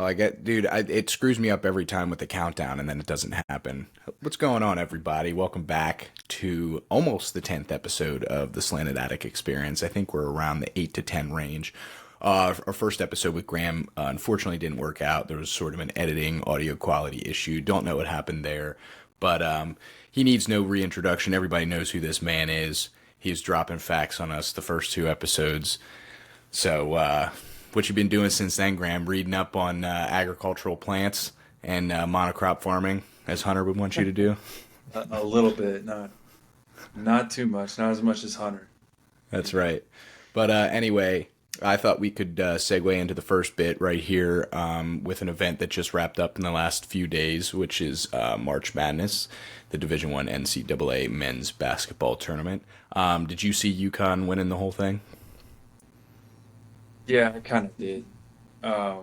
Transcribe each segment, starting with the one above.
I get, dude, it screws me up every time with the countdown and then it doesn't happen. What's going on, everybody? Welcome back to almost the 10th episode of the Slanted Attic Experience. I think we're around the 8 to 10 range. Our first episode with Graham unfortunately didn't work out. There was sort of an editing audio quality issue. Don't know what happened there, but he needs no reintroduction. Everybody knows who this man is. He's dropping facts on us the first two episodes. So, what you been doing since then, Graham? Reading up on agricultural plants and monocrop farming, as Hunter would want you to do. A little bit, not too much, not as much as Hunter. That's right. But anyway, I thought we could segue into the first bit right here with an event that just wrapped up in the last few days, which is March Madness, the Division I NCAA men's basketball tournament. Did you see UConn winning the whole thing? Yeah, I kind of did. I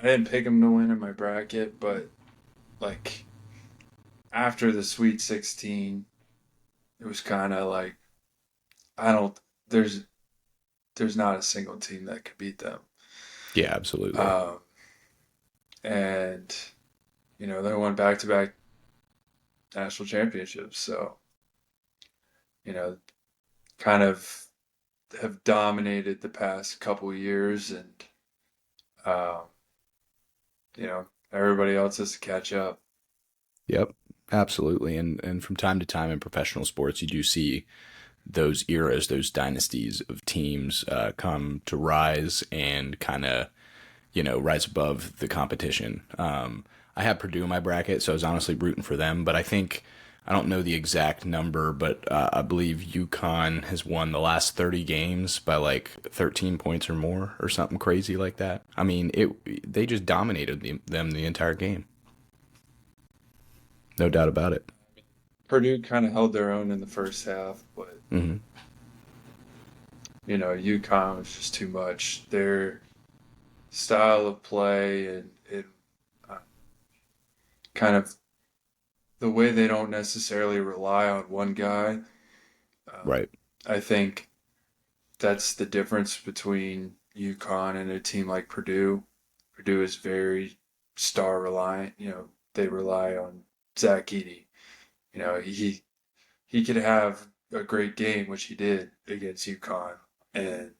didn't pick him to win in my bracket, but like after the Sweet 16, it was kind of like I don't. There's not a single team that could beat them. Yeah, absolutely. Um, and they won back-to-back national championships, so you know, kind of have dominated the past couple of years, and um, everybody else has to catch up. Yep, absolutely. And from time to time in professional sports, you do see those eras, those dynasties of teams come to rise and kind of, rise above the competition. I have Purdue in my bracket, so I was honestly rooting for them, but I don't know the exact number, but I believe UConn has won the last 30 games by like 13 points or more or something crazy like that. I mean, they just dominated them the entire game. No doubt about it. Purdue kind of held their own in the first half, but Hmm. UConn was just too much. Their style of play and uh, kind of the way they don't necessarily rely on one guy. Um, Right. I think that's the difference between UConn and a team like Purdue. Purdue is very star reliant. They rely on Zach Edey. He could have a great game, which he did against UConn, and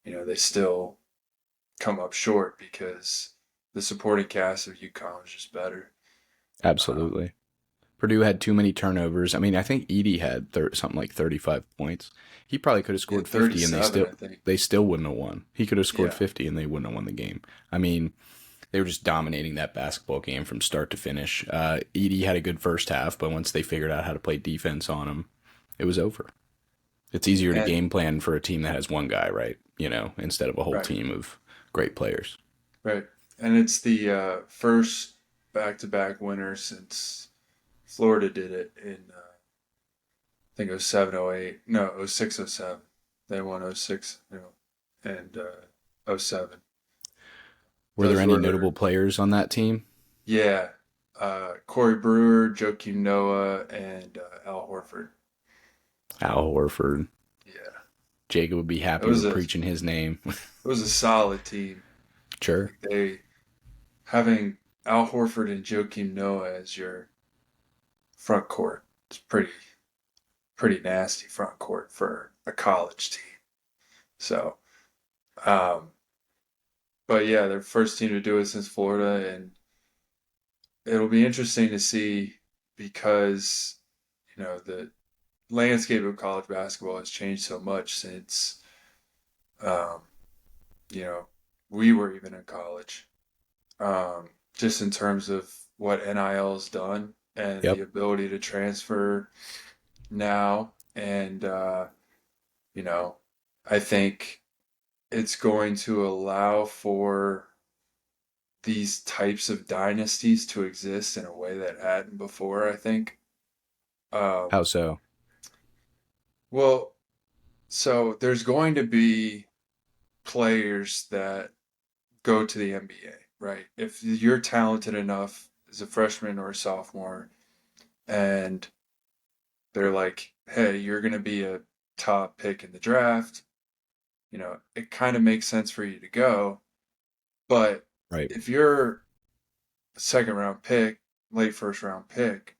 they still come up short because the supporting cast of UConn was just better. Um, Absolutely. Purdue had too many turnovers. I mean, I think Edie had something like 35 points. He probably could have yeah, scored 50 and 37, I think. they still wouldn't have won. He could have scored Yeah, 50 and they wouldn't have won the game. I mean, they were just dominating that basketball game from start to finish. Edie had a good first half, but once they figured out how to play defense on him, it was over. It's easier to and game plan for a team that has one guy, right? Instead of a whole right, team of great players. right, and it's the first back-to-back winner since Florida did it in I think it was 07, 08. No, it was 06, 07. They won 06, and 07. Were there Those any were notable players on that team? Yeah, Corey Brewer, Joakim Noah, and Al Horford. Al Horford. Yeah, Jacob would be it happy was we're a preaching his name. it was a solid team. Sure. Like they having Al Horford and Joakim Noah as your front court. It's pretty nasty front court for a college team. So, um, but yeah, they're first team to do it since Florida, and it'll be interesting to see because the landscape of college basketball has changed so much since um, you know we were even in college. Just in terms of what NIL has done and the Yep. ability to transfer now, and you know, I think it's going to allow for these types of dynasties to exist in a way that hadn't before. I think. Um, How so? well, so there's going to be players that go to the NBA, right? If you're talented enough as a freshman or a sophomore, and they're like, hey, you're going to be a top pick in the draft, it kind of makes sense for you to go. But Right. if you're a second round pick, late first round pick,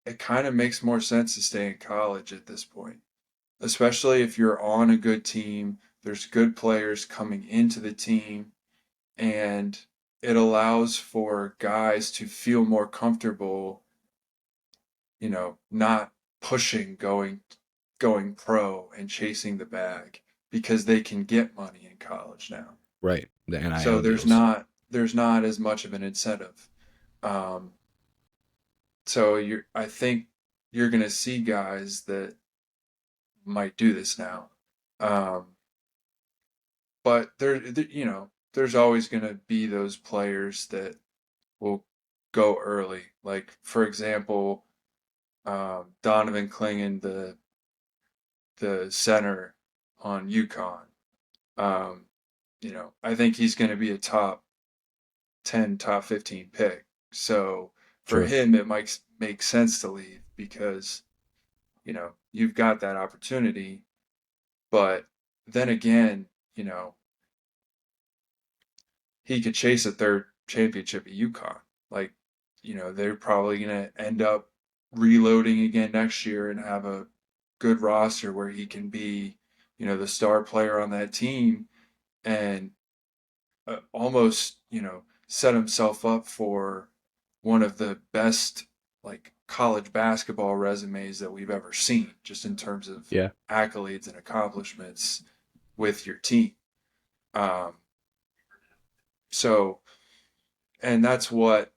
it kind of makes more sense to stay in college at this point, especially if you're on a good team. There's good players coming into the team, and it allows for guys to feel more comfortable, not pushing going pro and chasing the bag because they can get money in college now. Right. The So NIL there's deals. not there's not as much of an incentive. Um, so I think you're gonna see guys that might do this now. Um, but there's always gonna be those players that will go early. Like for example, Donovan Clingan, the center on UConn. Um, I think he's going to be a top 10, top 15 pick. So for Sure. him, it might make sense to leave because, you've got that opportunity. But then again, he could chase a third championship at UConn. Like, they're probably going to end up reloading again next year and have a good roster where he can be, the star player on that team and almost, set himself up for one of the best like college basketball resumes that we've ever seen, just in terms of Yeah. accolades and accomplishments with your team. Um, so, and that's what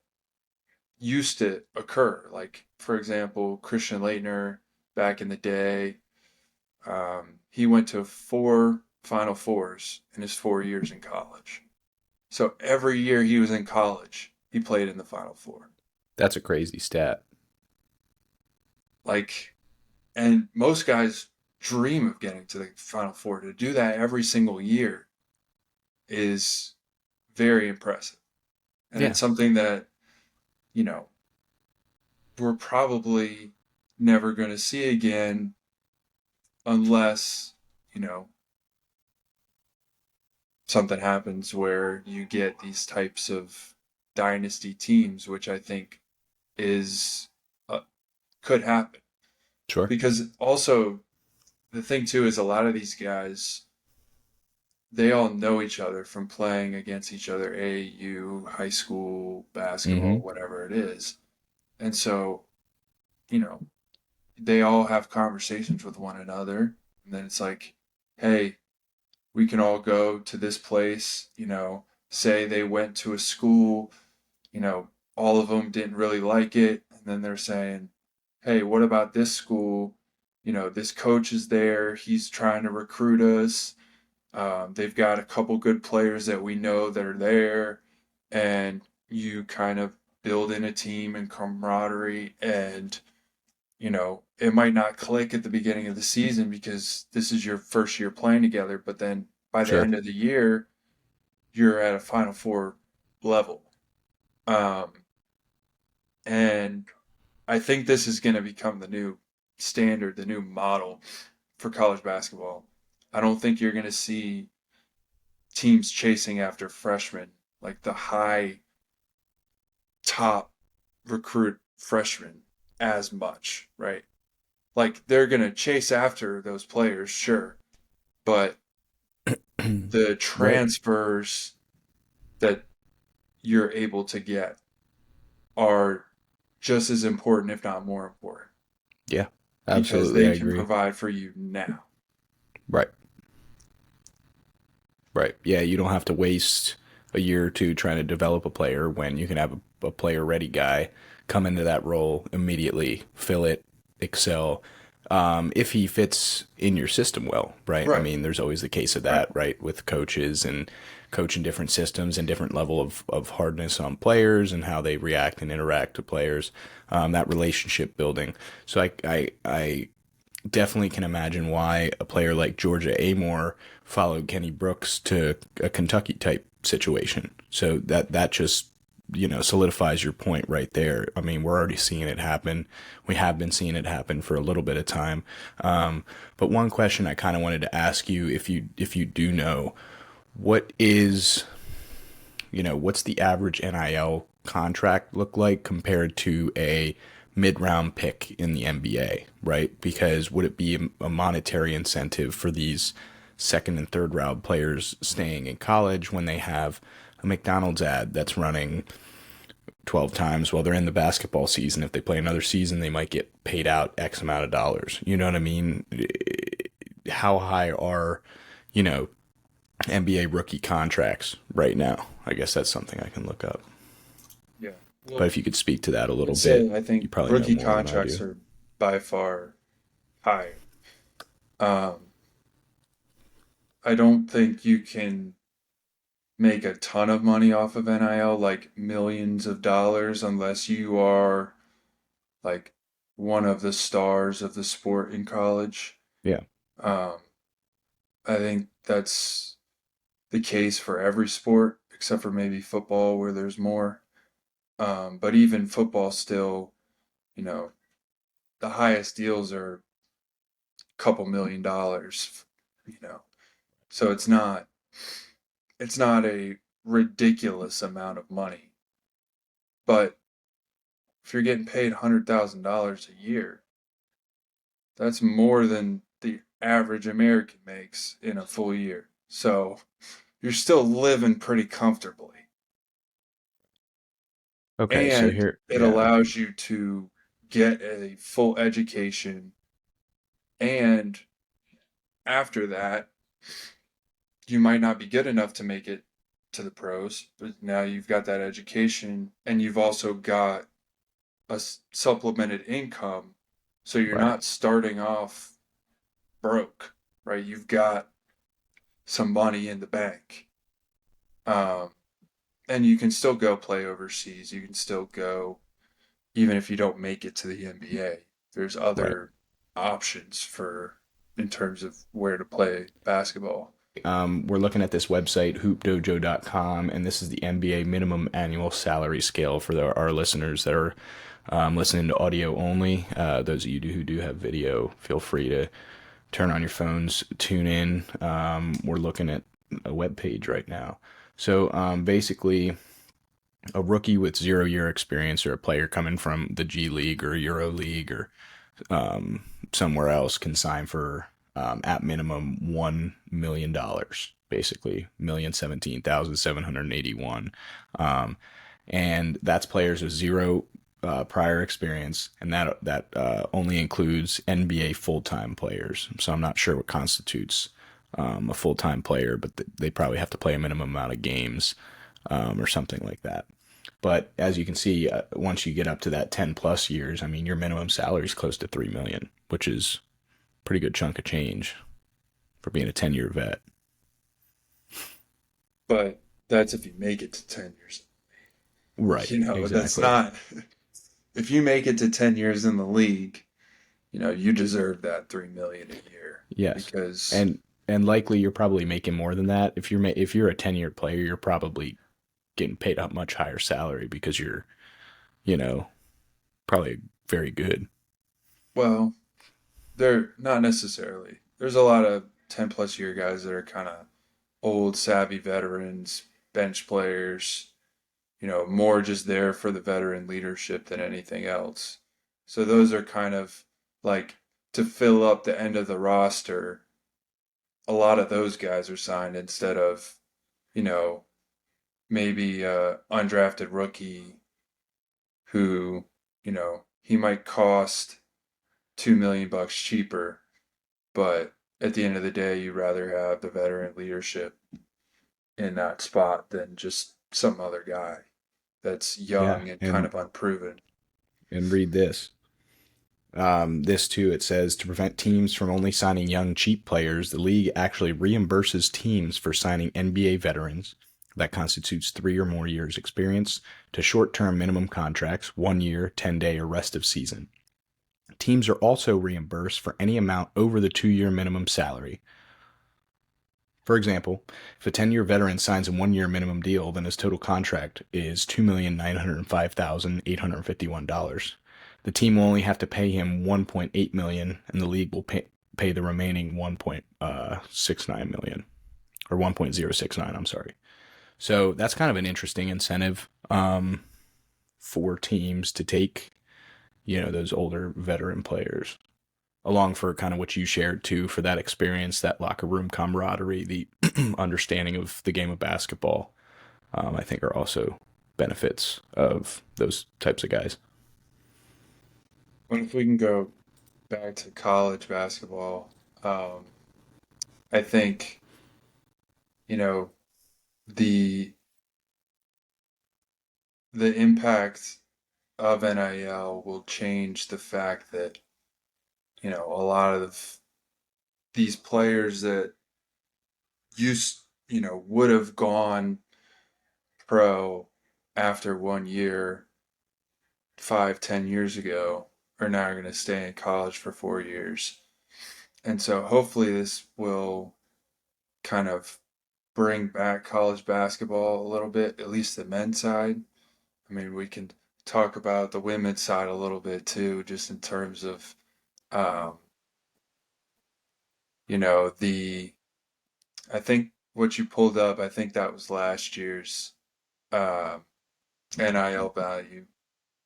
used to occur. Like, for example, Christian Leitner back in the day, he went to 4 Final Fours in his 4 years in college. So every year he was in college, he played in the Final Four. That's a crazy stat. Like, and most guys dream of getting to the Final Four. To do that every single year is very impressive. And Yeah. it's something that, you know, we're probably never going to see again unless, you know, something happens where you get these types of dynasty teams, which I think is could happen. Sure. Because also the thing too is a lot of these guys, they all know each other from playing against each other, AAU, high school basketball, Mm-hmm. whatever it is. And so, you know, they all have conversations with one another. And then it's like, hey, we can all go to this place, say they went to a school, all of them didn't really like it. And then they're saying, hey, what about this school? This coach is there. He's trying to recruit us. They've got a couple good players that we know that are there, and you kind of build in a team and camaraderie. And it might not click at the beginning of the season because this is your first year playing together, but then by the Sure. end of the year, you're at a Final Four level. Um, and I think this is going to become the new standard, the new model for college basketball. I don't think you're going to see teams chasing after freshmen, like the high top recruit freshmen, as much, right? Like they're going to chase after those players, sure, but the Right. transfers that you're able to get are just as important, if not more important, Yeah. because Absolutely. I they can agree. provide for you now. Right. Right. Yeah. You don't have to waste a year or two trying to develop a player when you can have a player ready guy come into that role immediately, fill it, excel. If he fits in your system well, right? I Right, mean, there's always the case of right. that, right? With coaches and coaching different systems and different level of hardness on players and how they react and interact to players, that relationship building. So I definitely can imagine why a player like Georgia Amore followed Kenny Brooks to a Kentucky type situation. So that just solidifies your point right there. I mean, we're already seeing it happen. We have been seeing it happen for a little bit of time. But one question I kind of wanted to ask you, if you do know, what is what's the average NIL contract look like compared to a mid-round pick in the NBA, right? Because would it be a monetary incentive for these second and third round players staying in college when they have a McDonald's ad that's running 12 times while they're in the basketball season? If they play another season, they might get paid out X amount of dollars. You know what I mean? How high are, you know, NBA rookie contracts right now? I guess that's something I can look up. Yeah. But Well, if you could speak to that a little I'd bit, say I you think probably know rookie more than I contracts do. are by far higher. Um, I don't think you can make a ton of money off of NIL, like millions of dollars, unless you are like one of the stars of the sport in college. Yeah, Um, I think that's the case for every sport except for maybe football where there's more. But even football still, you know, the highest deals are a couple $1 million, you know. So it's not a ridiculous amount of money. But if you're getting paid $100,000 a year, that's more than the average American makes in a full year. So you're still living pretty comfortably. okay, so And here, it yeah, allows you to get a full education. And after that, you might not be good enough to make it to the pros, but now you've got that education and you've also got a supplemented income. So you're right. not starting off broke, right? You've got some money in the bank. Um, and you can still go play overseas. You can still go, even if you don't make it to the NBA. There's Right. other options for in terms of where to play basketball. We're looking at this website, hoopdojo.com, and this is the NBA minimum annual salary scale for our listeners that are listening to audio only. Those of you who do have video, feel free to turn on your phones, tune in. We're looking at a web page right now. So basically, a rookie with 0 year experience or a player coming from the G League or Euro League or somewhere else can sign for at minimum $1 million, basically 1,017,781, and that's players with zero prior experience, and that only includes NBA full time players. So I'm not sure what constitutes a full time player, but they probably have to play a minimum amount of games or something like that. But as you can see, once you get up to that 10 plus years, I mean, your minimum salary is close to 3 million, which is a pretty good chunk of change for being a 10-year vet. But that's if you make it to 10 years. Right, That's exactly. not, if you make it to 10 years in the league, you deserve that 3 million a year Yes. because, And likely you're probably making more than that. If you're a 10-year player, you're probably getting paid a much higher salary because you're, you know, probably very good. well, they're not necessarily. There's a lot of 10 plus year guys that are kind of old, savvy veterans, bench players, more just there for the veteran leadership than anything else. So those are kind of like to fill up the end of the roster. A lot of those guys are signed instead of, you know, maybe a undrafted rookie who, he might cost 2 million bucks cheaper, but at the end of the day, you'd rather have the veteran leadership in that spot than just some other guy that's Yeah, young and kind of unproven. and read this. This too, it says to prevent teams from only signing young, cheap players, the league actually reimburses teams for signing NBA veterans that constitutes 3 or more years experience to short-term minimum contracts, 1 year, 10-day, or rest of season. Teams are also reimbursed for any amount over the 2 year minimum salary. For example, if a 10-year veteran signs a 1 year minimum deal, then his total contract is $2,905,851. The team will only have to pay him $1.8 million, and the league will pay the remaining $1.69 million or 1.069. I'm sorry. So that's kind of an interesting incentive for teams to take, those older veteran players along for kind of what you shared too for that experience, that locker room camaraderie, the understanding of the game of basketball. I think are also benefits of those types of guys. What if we can go back to college basketball? I think, you know, the the impact of NIL will change the fact that, a lot of these players that would have gone pro after 1 year, 5, 10 years ago, are now going to stay in college for 4 years. And so hopefully this will kind of bring back college basketball a little bit, at least the men's side. I mean, we can talk about the women's side a little bit too, just in terms of, um, the, I think what you pulled up, I think that was last year's uh, NIL value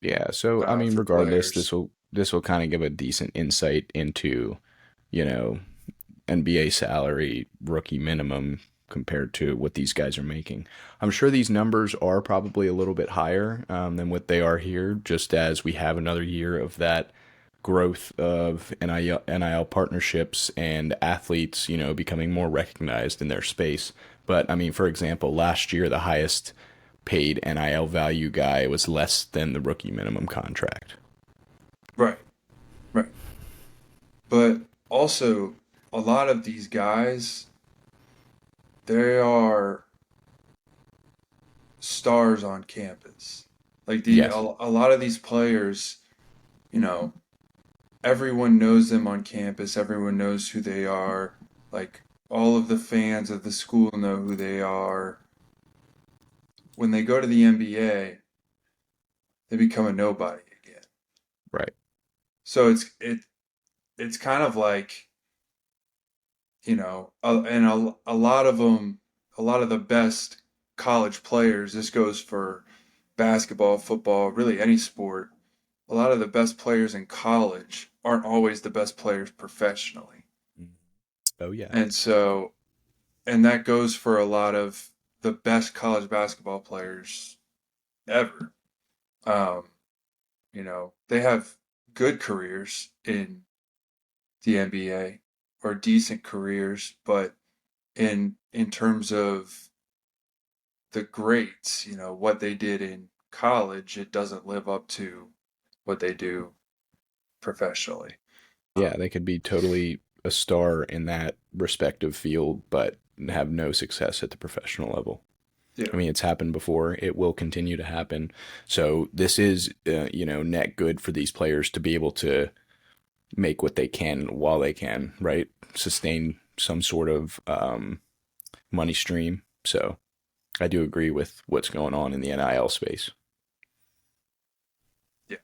Yeah, so I mean, for regardless, players. this will kind of give a decent insight into, you know, NBA salary, rookie minimum compared to what these guys are making. I'm sure these numbers are probably a little bit higher than what they are here, just as we have another year of that growth of NIL partnerships and athletes, becoming more recognized in their space. But I mean, for example, last year, the highest paid NIL value guy was less than the rookie minimum contract. Right, right. But also, a lot of these guys, they are stars on campus. Like Yes. a lot of these players, you know, everyone knows them on campus. Everyone knows who they are. Like all of the fans of the school know who they are. When they go to the NBA, they become a nobody again. Right. So it's kind of like, a lot of them, a lot of the best college players, this goes for basketball, football, really any sport, a lot of the best players in college aren't always the best players professionally. Oh yeah. And so, and that goes for a lot of the best college basketball players ever. Um, they have good careers in the NBA or decent careers, but in terms of the greats, what they did in college, it doesn't live up to what they do professionally. Yeah, they could be totally a star in that respective field, but have no success at the professional level. Yeah. I mean, it's happened before. It will continue to happen. So this is, net good for these players to be able to make what they can while they can, right? Sustain some sort of money stream. So I do agree with what's going on in the NIL space. Yeah.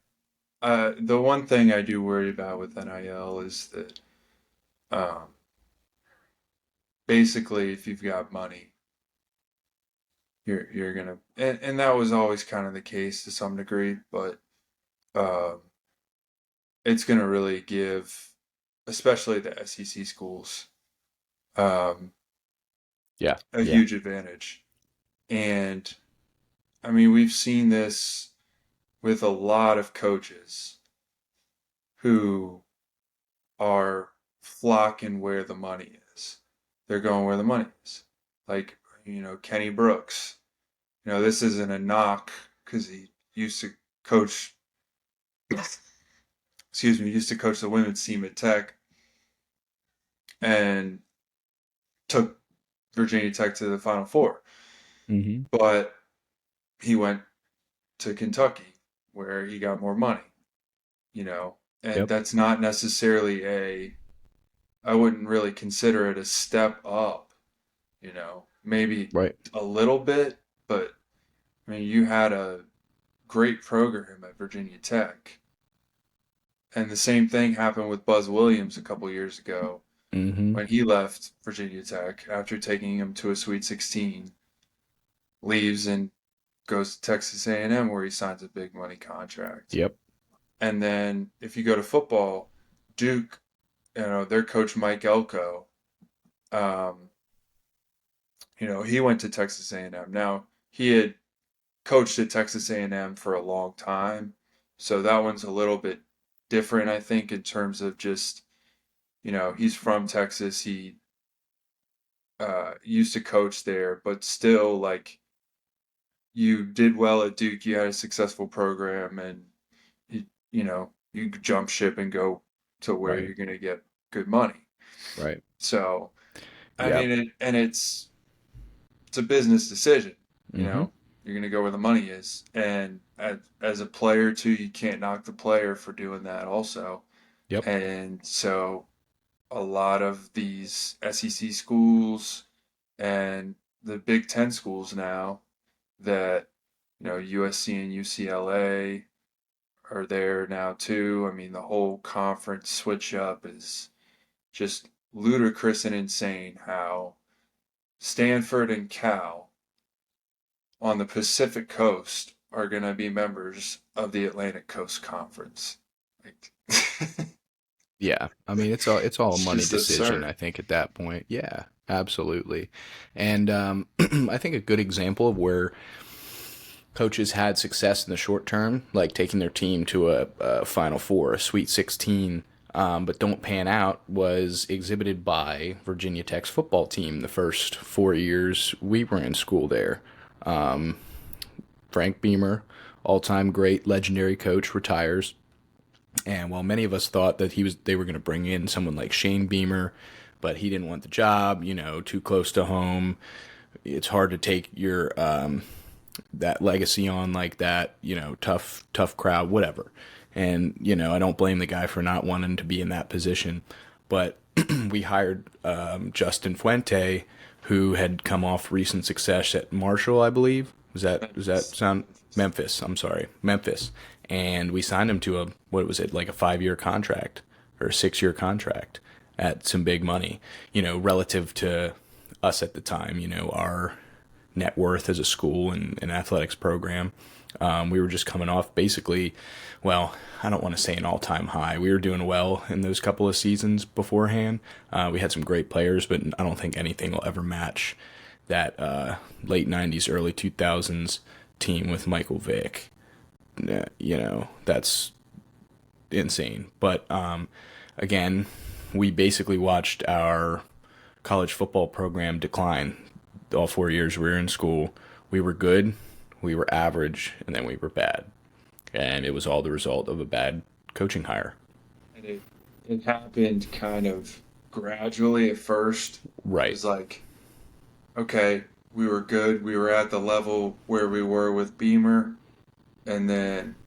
The one thing I do worry about with NIL is that, um, basically, if you've got money, you're gonna, and that was always kind of the case to some degree, but um, it's gonna really give, especially the SEC schools, um, Yeah, a yeah, huge advantage. And I mean, we've seen this with a lot of coaches who are flocking where the money is. They're going where the money is. Like, Kenny Brooks. This isn't a knock because he used to coach, excuse me, used to coach the women's team at Tech and took Virginia Tech to the Final Four. hmm But he went to Kentucky where he got more money, and yep, that's not necessarily I wouldn't really consider it a step up, maybe right. a little bit, but I mean, you had a great program at Virginia Tech. And the same thing happened with Buzz Williams a couple years ago hmm when he left Virginia Tech after taking him to a Sweet 16. leaves and goes to Texas A&M where he signs a big money contract. Yep. And then if you go to football, Duke, their coach Mike Elko, um, he went to Texas A&M. Now he had coached at Texas A&M for a long time, so that one's a little bit different, I think, in terms of just he's from Texas. He used to coach there, but still, like, you did well at Duke, you had a successful program, and you jump ship and go to where Right. you're going to get good money. Right. So, I Yep. mean, it's a business decision. You Mm-hmm. know, you're going to go where the money is, and as a player too, you can't knock the player for doing that also. Yep. And so, a lot of these SEC schools and the Big Ten schools now that USC and UCLA are there now too. I mean, the whole conference switch up is just ludicrous and insane how Stanford and Cal on the Pacific Coast are going to be members of the Atlantic Coast Conference. Like, Yeah. I mean, it's all a it's money just decision, absurd. I think, at that point. Yeah, absolutely. And I think a good example of where coaches had success in the short term, like taking their team to a Final Four, a Sweet 16, but don't pan out, was exhibited by Virginia Tech's football team the first 4 years we were in school there. Frank Beamer, all-time great, legendary coach, retires. And while many of us thought that they were going to bring in someone like Shane Beamer, but he didn't want the job, too close to home. It's hard to take your that legacy on like that, tough crowd, whatever. And, I don't blame the guy for not wanting to be in that position. But we hired Justin Fuente, who had come off recent success at Marshall, I believe. Does that Memphis, sound Memphis. Memphis? I'm sorry, Memphis. And we signed him to what was it, like a 5 year contract or a 6 year contract at some big money, relative to us at the time, our net worth as a school and an athletics program. We were just coming off basically, well, I don't want to say an all time high. We were doing well in those couple of seasons beforehand. We had some great players, but I don't think anything will ever match that late 90s, early 2000s team with Michael Vick. That's insane. But again, we basically watched our college football program decline all 4 years we were in school. We were good, we were average, and then we were bad. And it was all the result of a bad coaching hire. And it happened kind of gradually at first. It Right. was like, okay, we were good. We were at the level where we were with Beamer, and then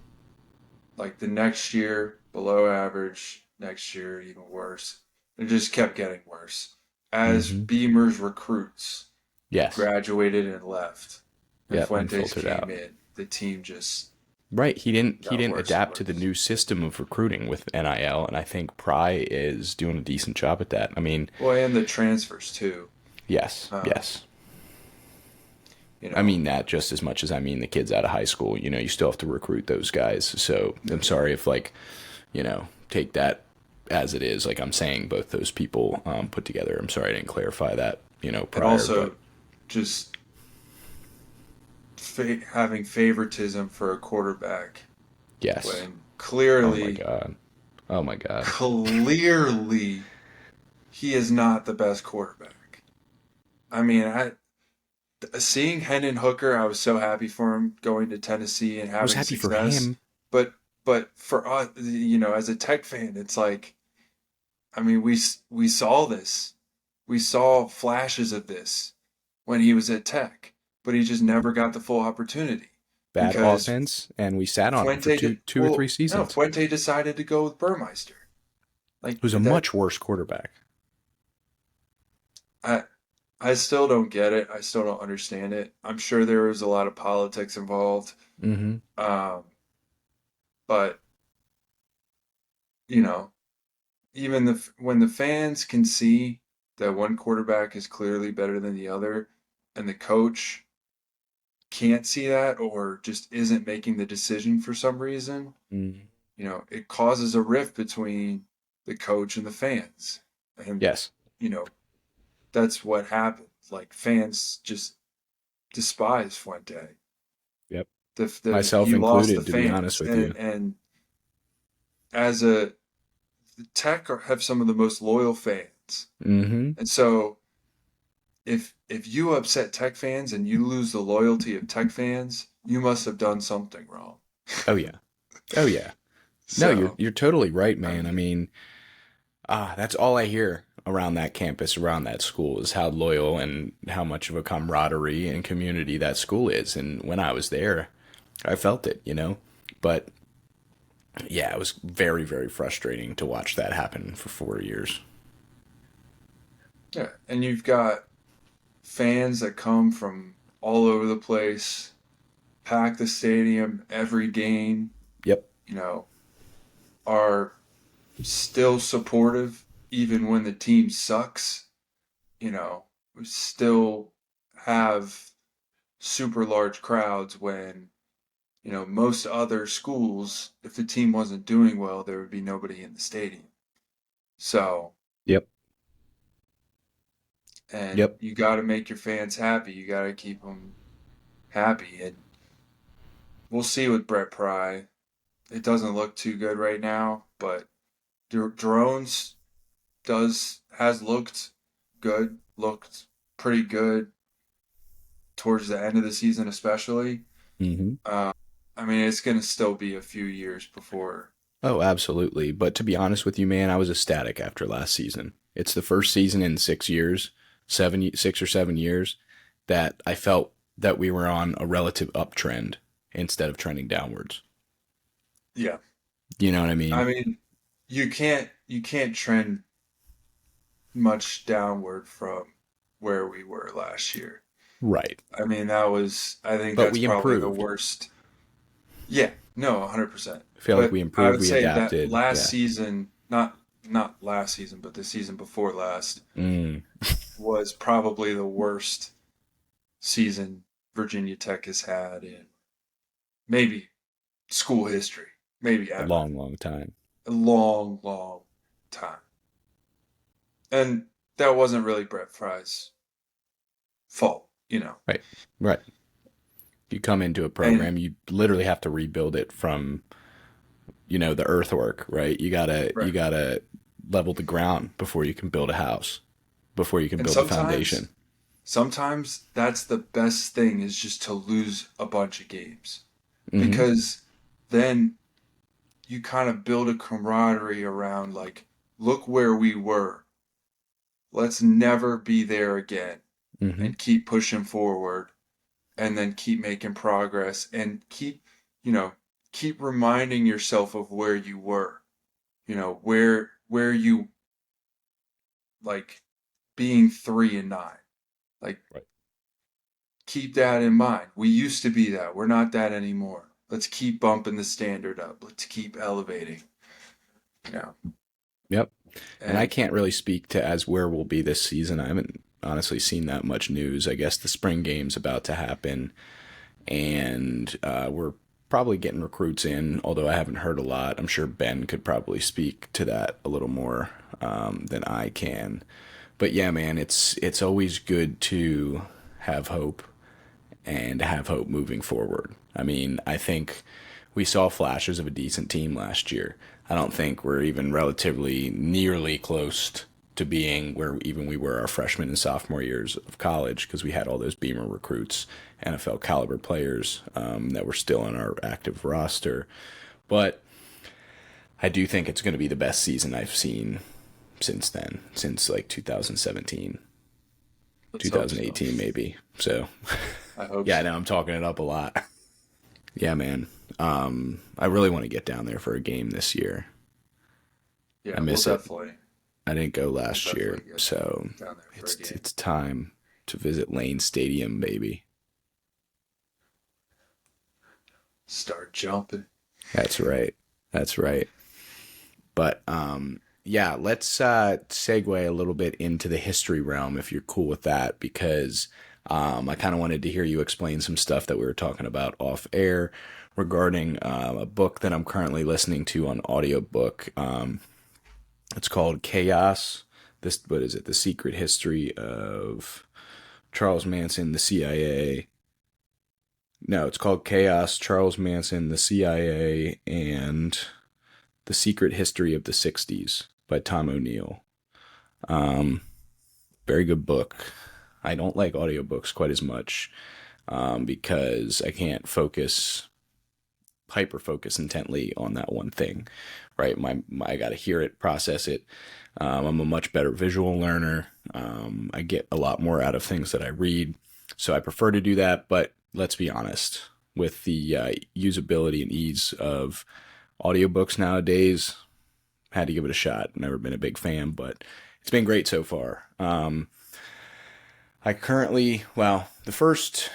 like the next year, below average, next year, even worse. It just kept getting worse. As Mm-hmm. Beamer's recruits Yes. graduated and left, and Yep. And Fuentes filtered came out. in, the team just Right. He got didn't worse and adapt to the worse. new system of recruiting with NIL, and I think Pry is doing a decent job at that. I mean, Well, and the transfers too. yes, Um, yes. you I know, mean that just as much as I mean the kids out of high school. You still have to recruit those guys. So oh I'm yeah, sorry if take that as it is. Like I'm saying, both those people put together. I'm sorry I didn't clarify that, and prior. But also just having favoritism for a quarterback yes. when Oh my clearly, god. Oh my god. clearly he is not the best quarterback. I mean, I seeing Hendon Hooker, I was so happy for him going to Tennessee and I was having happy for success. him. But for us, as a Tech fan, it's like, I mean, we saw this, we saw flashes of this when he was at Tech, but he just never got the full opportunity Bad because offense, and we sat on him for Fuente two did two or three well. No, seasons. Fuente decided to go with Burmeister. Like Who's a that, much worse quarterback. I I still don't get it. I still don't understand it. I'm sure there was a lot of politics involved. Mm-hmm. Um, but you know, even when the fans can see that one quarterback is clearly better than the other, and the coach can't see that or just isn't making the decision for some reason, Mm. it causes a rift between the coach and the fans. And, Yes. you know, that's what happens. Like fans just despise Fuente. Yep. He Myself lost the included, to be honest fans, with you. and as a the Tech have some of the most loyal fans, Mm-hmm. and so if you upset Tech fans and you lose the loyalty of Tech fans, you must have done something wrong. Oh yeah. Oh yeah. No, you're So you're totally right, I man. I mean, mean, that's all I hear around that campus, around that school, is how loyal and how much of a camaraderie and community that school is. And when I was there, I felt it. But yeah, it was very, very frustrating to watch that happen for 4 years. yeah, and you've got fans that come from all over the place, pack the stadium every game. Yep. You know, are still supportive even when the team sucks. We still have super large crowds when, most other schools, if the team wasn't doing well, there would be nobody in the stadium. So, Yep. and Yep. you got to make your fans happy. You got to keep them happy. And we'll see with Brett Pry. It doesn't look too good right now, but Drones has looked good, looked pretty good towards the end of the season, especially. Mm-hmm. I mean, it's going to still be a few years before. Oh, absolutely. But to be honest with you, man, I was ecstatic after last season. It's the first season in 6 years, 6 or 7 years, that I felt that we were on a relative uptrend instead of trending downwards. Yeah, You know what I I mean? mean, you can't trend much downward from where we were last year. Right. I mean, I think But that's we probably the improved. worst. Yeah, no, 100%. I feel like But we I improved, would we say that adapted. last Yeah. season, not last season, but the season before last Mm. was probably the worst season Virginia Tech has had in maybe school history, maybe A ever. long, long time. A long, long time. And that wasn't really Brett Fry's fault. Right. Right. You come into a And program, you literally have to rebuild it from, the earthwork, right? You right. gotta level the ground before you can build a house, before you can And build the sometimes foundation. sometimes that's the best thing is just to lose a bunch of games Mm-hmm. because then you kind of build a camaraderie around like look where we were. Let's never be there again Mm-hmm. and keep pushing forward and then keep making progress and you know, keep reminding yourself of where you were. Where you like being 3-9. Like Right. keep that in mind. We used to be that. We're not that anymore. Let's keep bumping the standard up. Let's keep elevating. You know. Yep. And I And can't really speak to as where we'll be this season. I haven't honestly seen that much news. I guess the spring game's about to happen, and we're probably getting recruits in, although I haven't heard a lot. I'm sure Ben could probably speak to that a little more than I can. But yeah, man, it's always good to have hope and have hope moving forward. I mean, I think we saw flashes of a decent team last year. I don't think we're even relatively nearly close to being where even we were our freshman and sophomore years of college because we had all those Beamer recruits, NFL caliber players that were still on our active roster. But I do think it's going to be the best season I've seen since then, since like 2017, let's hope so. 2018 maybe. So I hope yeah, so. now I'm talking it up a lot. Yeah, man. I really want to get down there for a game this year. I Yeah, we'll miss it. definitely I didn't go we'll last year, definitely get so down there for a it's game. it's time to visit Lane Stadium, baby. Start jumping. That's right. That's right. But yeah, let's segue a little bit into the history realm if you're cool with that, because I kind of wanted to hear you explain some stuff that we were talking about off air regarding a book that I'm currently listening to on audiobook. It's called Chaos. This, what is it? The Secret History of Charles Manson, the CIA. No, it's called Chaos, Charles Manson, the CIA, and the Secret History of the 60s by Tom O'Neill. Um, Very good book. I don't like audiobooks quite as much because I can't hyper focus intently on that one thing, right? I got to hear it, process it. I'm a much better visual learner. I get a lot more out of things that I read, so I prefer to do that. But let's be honest, with the usability and ease of audiobooks nowadays, had to give it a shot. Never been a big fan, but it's been great so far. The first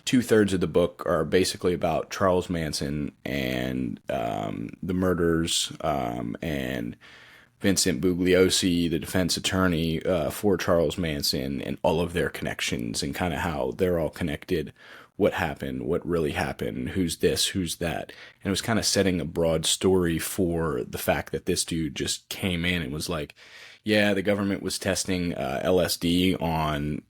two-thirds of the book are basically about Charles Manson and the murders and Vincent Bugliosi, the defense attorney for Charles Manson, and all of their connections and kind of how they're all connected. What happened, what really happened, who's this, who's that. And it was kind of setting a broad story for the fact that this dude just came in and was like, yeah, the government was testing LSD on,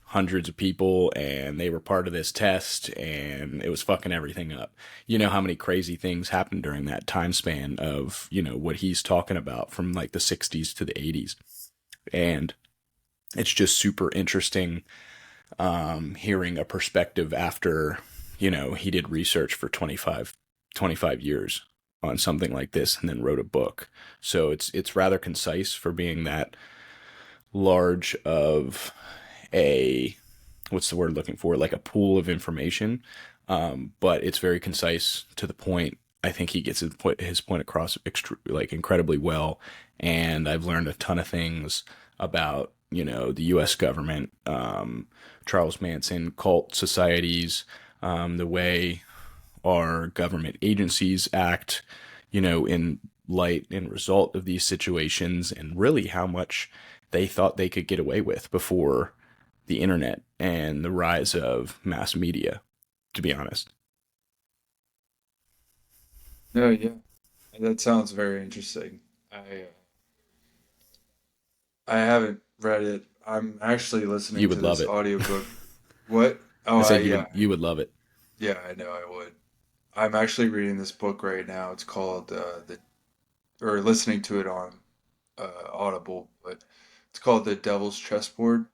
hundreds of people, and they were part of this test, and it was fucking everything up. You know how many crazy things happened during that time span of, what he's talking about from like the 60s to the 80s. And it's just super interesting hearing a perspective after, he did research for 25 years on something like this and then wrote a book. So it's rather concise for being that large of a, what's the word looking for, like a pool of information, but it's very concise to the point. I think he gets his point across like incredibly well, and I've learned a ton of things about the U.S. government, Charles Manson, cult societies, the way our government agencies act, in light and result of these situations, and really how much they thought they could get away with before the internet and the rise of mass media, to be honest. No, yeah, that sounds very interesting. I haven't read it. I'm actually listening You to would love this it. audiobook. What? Oh, I I said yeah, you would love it. yeah, I know I would. I'm actually reading this book right now. It's called or listening to it on Audible, but it's called The Devil's Chessboard.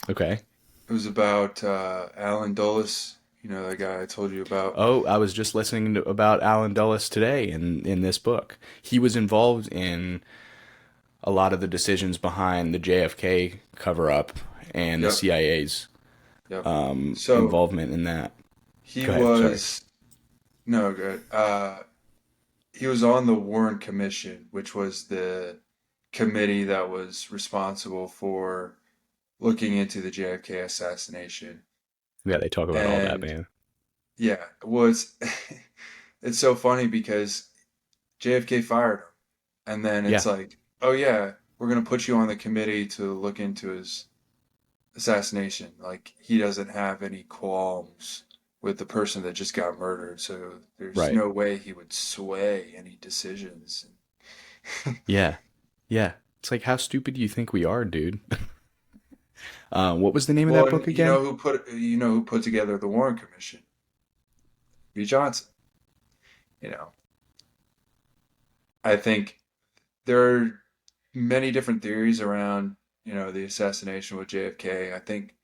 Okay. It was about Alan Dulles, the guy I told you about. Oh, I was just listening about Alan Dulles today in this book. He was involved in a lot of the decisions behind the JFK cover up and the Yep, CIA's yep. So involvement in that. he Go ahead. Sorry. was no good. He was on the Warren Commission, which was the committee that was responsible for looking into the JFK assassination. Yeah, they talk about all that, And man. yeah, was it's so funny because JFK fired him, and then it's Yeah. like, oh yeah, we're gonna put you on the committee to look into his assassination. Like he doesn't have any qualms with the person that just got murdered, so there's Right. no way he would sway any decisions. Yeah. Yeah. It's like, how stupid do you think we are, dude? What was the name of Well, that and book again? you know who put together the Warren Commission? B. Johnson. You know, I think there are many different theories around the assassination with JFK. I think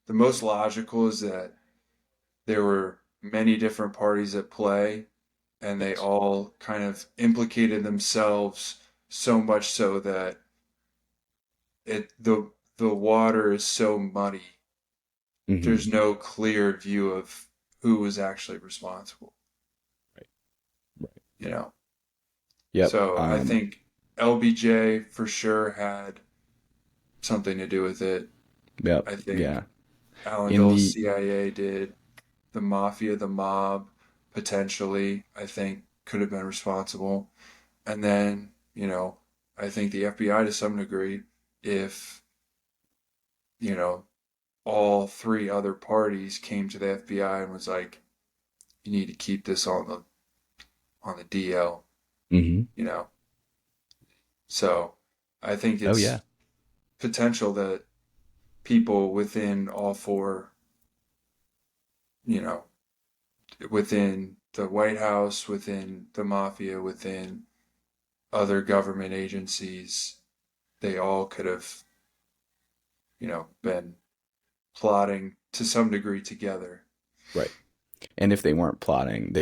the most logical is that there were many different parties at play, and they Yes. all kind of implicated themselves so much so that the water is so muddy. Mm-hmm. There's no clear view of who was actually responsible. Right. Right. You know, Yep. so I think LBJ for sure had something to do with it. Yep. I Yeah. think Alan In Dole's the CIA did. The mafia, the mob, potentially, I think could have been responsible. And then, I think the FBI to some degree, if, you know, all three other parties came to the FBI and was like, "You need to keep this on the DL," Hmm. you know. So I think Oh yeah. it's potential that people within all four, you know, within the White House, within the mafia, within other government agencies, they all could have, been plotting to some degree together. Right. And if they weren't plotting,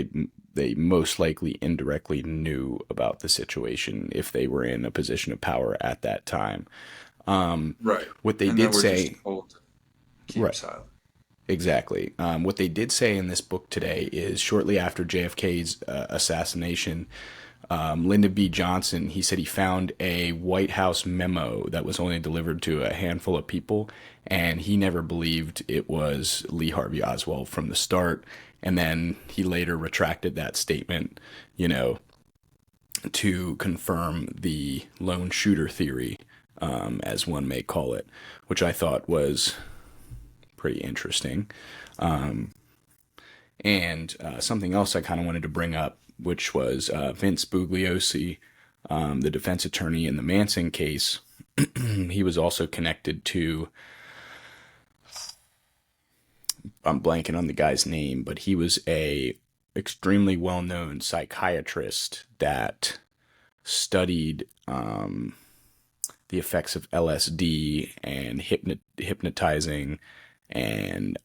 they most likely indirectly knew about the situation if they were in a position of power at that time. Um, Right. what they And then did we're just say, told to keep right, silent. exactly. What they did say in this book today is shortly after JFK's assassination, Lyndon B. Johnson, he said he found a White House memo that was only delivered to a handful of people, and he never believed it was Lee Harvey Oswald from the start. And then he later retracted that statement, you know, to confirm the lone shooter theory, as one may call it, which I thought was pretty interesting. And something else I kind of wanted to bring up, which was Vince Bugliosi, the defense attorney in the Manson case. He was also connected to, I'm blanking on the guy's name, but he was a extremely well-known psychiatrist that studied the effects of LSD and hypnotizing and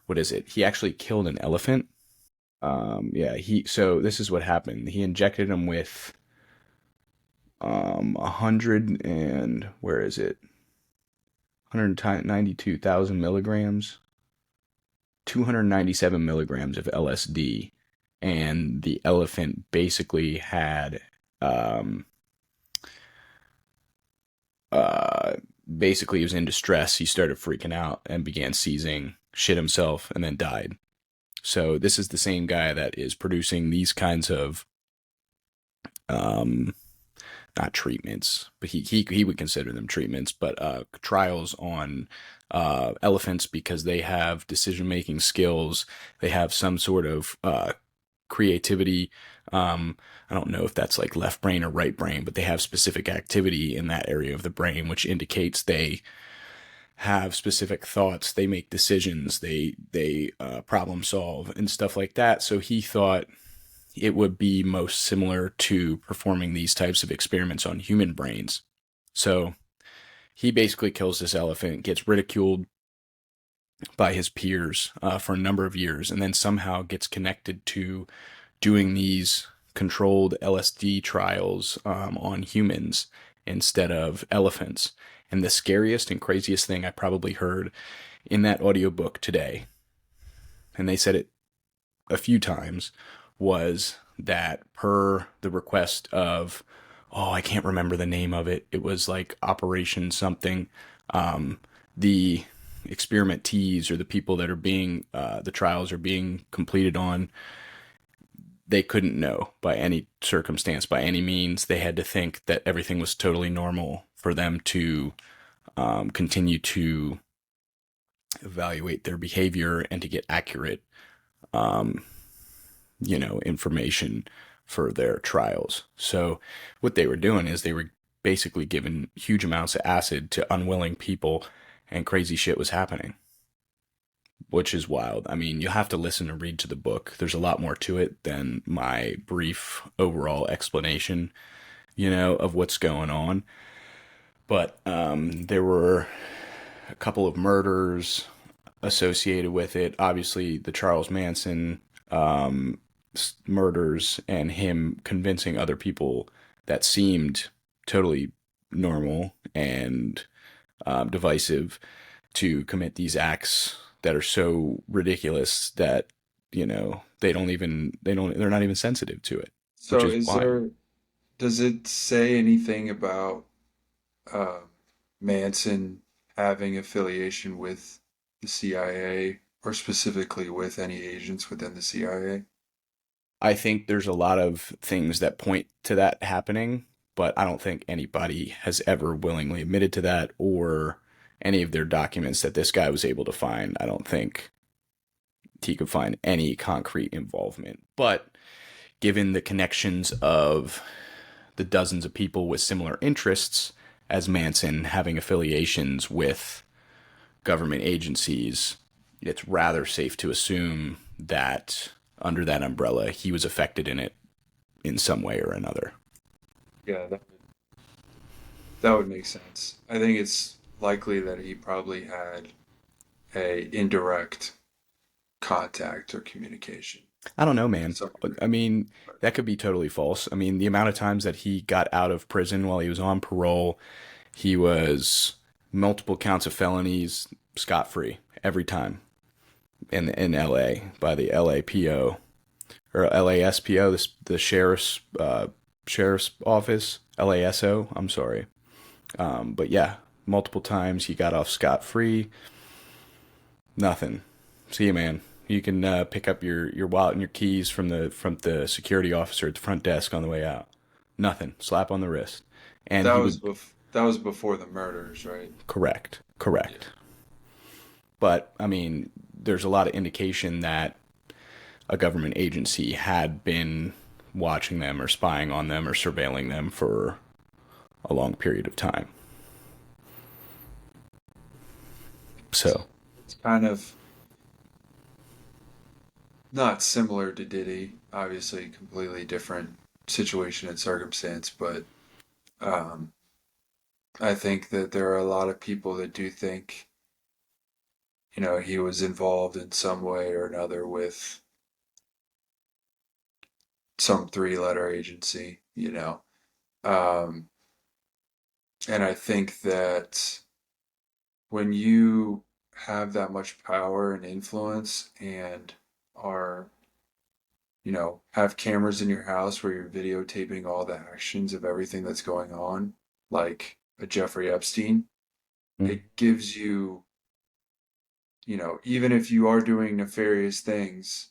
what is it? He actually killed an elephant. Yeah, so this is what happened. He injected him with 100 and where is it? 192,000 milligrams, 297 milligrams of LSD, and the elephant basically had um uh basically he was in distress. He started freaking out and began seizing, shit himself, and then died. So this is the same guy that is producing these kinds of um not treatments, but he would consider them treatments, but trials on elephants because they have decision making skills, they have some sort of creativity. I don't know if that's like left brain or right brain, but they have specific activity in that area of the brain, which indicates they have specific thoughts, they make decisions, they problem solve and stuff like that. So he thought it would be most similar to performing these types of experiments on human brains. So he basically kills this elephant, gets ridiculed by his peers for a number of years, and then somehow gets connected to doing these controlled LSD trials on humans instead of elephants. And the scariest and craziest thing I probably heard in that audiobook today, and they said it a few times, was that per the request of, oh, I can't remember the name of it. It was like Operation something. The experimentees or the people that are being, the trials are being completed on, they couldn't know by any circumstance, by any means. They had to think that everything was totally normal for them to continue to evaluate their behavior and to get accurate information for their trials. So what they were doing is they were basically giving huge amounts of acid to unwilling people, and crazy shit was happening, which is wild. I mean, you have to listen and read to the book. There's a lot more to it than my brief overall explanation, of what's going on. But there were a couple of murders associated with it. Obviously, the Charles Manson murders and him convincing other people that seemed totally normal and divisive to commit these acts that are so ridiculous that they're not even sensitive to it, which So is is why. there, does it say anything about uh, Manson having affiliation with the CIA or specifically with any agents within the CIA? I think there's a lot of things that point to that happening, but I don't think anybody has ever willingly admitted to that or any of their documents that this guy was able to find, I don't think he could find any concrete involvement. But given the connections of the dozens of people with similar interests, as Manson having affiliations with government agencies, it's rather safe to assume that under that umbrella, he was affected in it in some way or another. Yeah, that would make sense. I think it's likely that he probably had a indirect contact or communication I don't know, to man. some degree. I mean, But that could be totally false. I mean, the amount of times that he got out of prison while he was on parole, he was multiple counts of felonies, scot free every time in LA by the LAPO or LASPO, the sheriff's office, LASO. I'm sorry, but yeah, multiple times he got off scot free. Nothing. See you, man. You can pick up your wallet and your keys from the security officer at the front desk on the way out. Nothing. Slap on the wrist, and he would that was before the murders, right? correct, Yeah. correct. But I mean, there's a lot of indication that a government agency had been watching them or spying on them or surveilling them for a long period of time. It's, So, it's kind of not similar to Diddy, obviously completely different situation and circumstance, but um, I think that there are a lot of people that do think, he was involved in some way or another with some three-letter agency. Um, and I think that when you have that much power and influence and are, have cameras in your house where you're videotaping all the actions of everything that's going on, like a Jeffrey Epstein, mm, it gives you, even if you are doing nefarious things,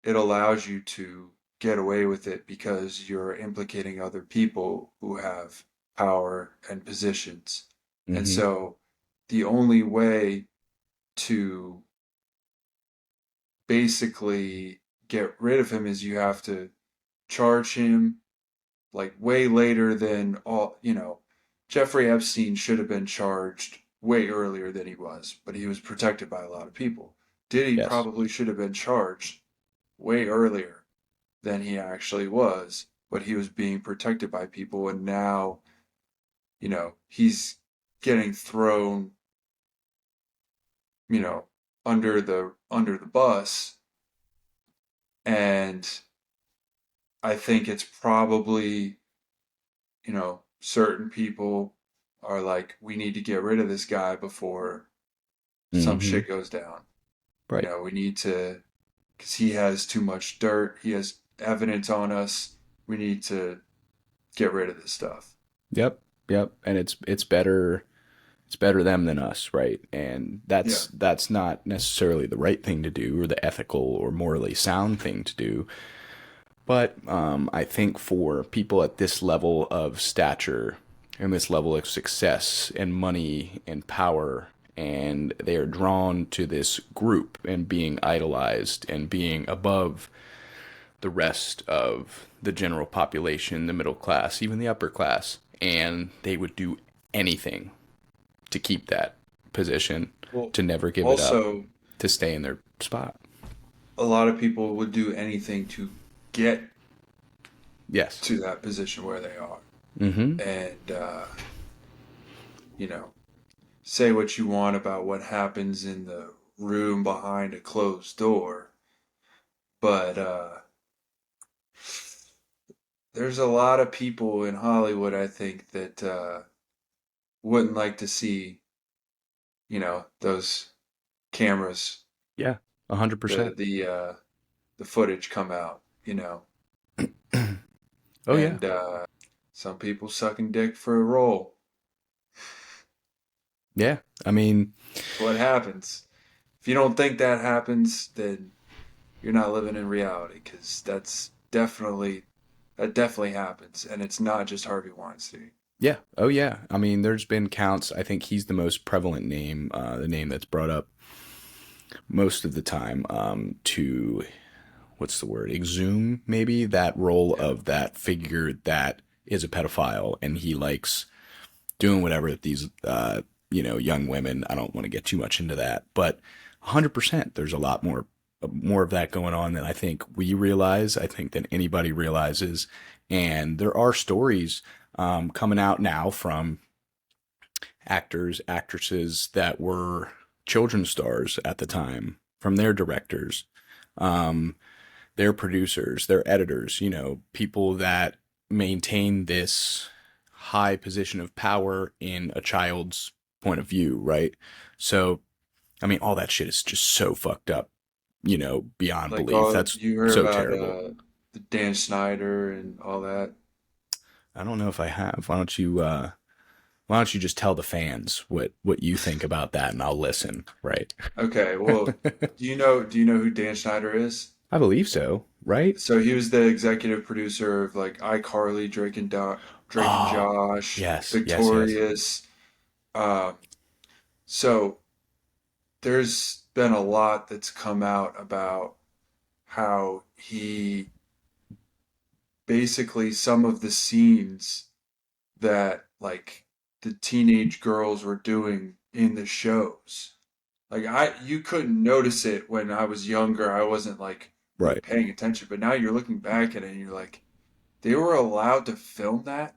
it allows you to get away with it because you're implicating other people who have power and positions. And mm-hmm. so the only way to basically get rid of him is you have to charge him like way later than Jeffrey Epstein should have been charged way earlier than he was, but he was protected by a lot of people. Diddy Yes, probably should have been charged way earlier than he actually was, but he was being protected by people, and now, he's getting thrown, you know, under the bus, and I think it's probably, certain people are like, we need to get rid of this guy before some mm-hmm. shit goes down. Right. We need to, because he has too much dirt, he has evidence on us. We need to get rid of this stuff. Yep, yep. And it's better them than us, right? And Yeah. that's not necessarily the right thing to do or the ethical or morally sound thing to do. But I think for people at this level of stature and this level of success and money and power, and they are drawn to this group and being idolized and being above the rest of the general population, the middle class, even the upper class, and they would do anything to keep that position, Well, to never give it up, also, to stay in their spot. a lot of people would do anything to get Yes. to that position where they are. Mm-hmm. And, you know, say what you want about what happens in the room behind a closed door, but there's a lot of people in Hollywood, I think, that wouldn't like to see, those cameras, Yeah. 100%. the footage come out. Oh yeah. And some people sucking dick for a role. Yeah. I mean, That's what happens. If you don't think that happens, then you're not living in reality, because that definitely happens, and it's not just Harvey Weinstein. Yeah. Oh, yeah. I mean, there's been counts. I think he's the most prevalent name, the name that's brought up most of the time to what's the word? Exhume maybe that role Yeah. of that figure that is a pedophile and he likes doing whatever with these young women. I don't want to get too much into that, but 100% there's a lot more of that going on than I think we realize. I think than anybody realizes, and there are stories coming out now from actors, actresses that were children's stars at the time, from their directors, um, their producers, their editors, people that maintain this high position of power in a child's point of view, right? So, I mean, all that shit is just so fucked up, beyond Like belief. all That's you heard so about terrible. the Dan Snyder and all that. I don't know if I have. Why don't you just tell the fans what you think about that and I'll listen, right? Okay, well, do you know who Dan Snyder is? I believe so, right? So he was the executive producer of like iCarly, Drake and Oh, Josh, yes, yes, yes. Victorious. Um, so there's been a lot that's come out about how he basically some of the scenes that like the teenage girls were doing in the shows. Like you couldn't notice it when I was younger. I wasn't like really Right. paying attention, but now you're looking back at it and you're like, they were allowed to film that?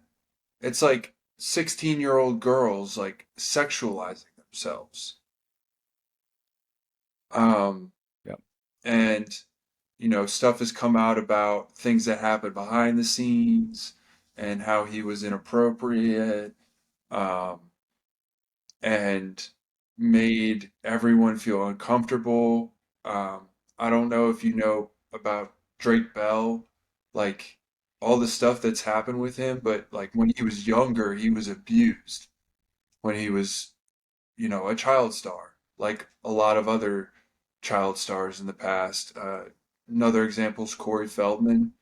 It's like 16-year-old girls like sexualizing themselves. Um, Yep. and stuff has come out about things that happened behind the scenes and how he was inappropriate, um, and made everyone feel uncomfortable. I don't know if you know about Drake Bell, like all the stuff that's happened with him, but like when he was younger, he was abused when he was, a child star, like a lot of other child stars in the past. Another example is Corey Feldman.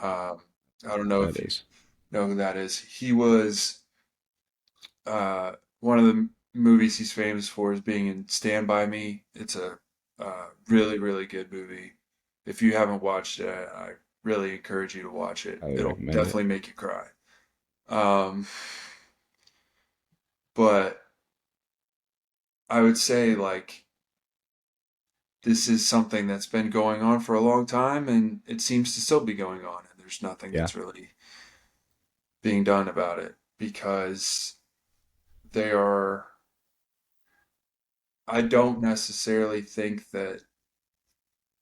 Um, I don't know That if you is. know who that is. He was one of the movies he's famous for is being in Stand By Me. It's a really, really good movie. If you haven't watched it, I really encourage you to watch it. Highly It'll recommend it. definitely make you cry. Um, but I would say like this is something that's been going on for a long time, and it seems to still be going on, and there's nothing Yeah. that's really being done about it because they are. I don't necessarily think that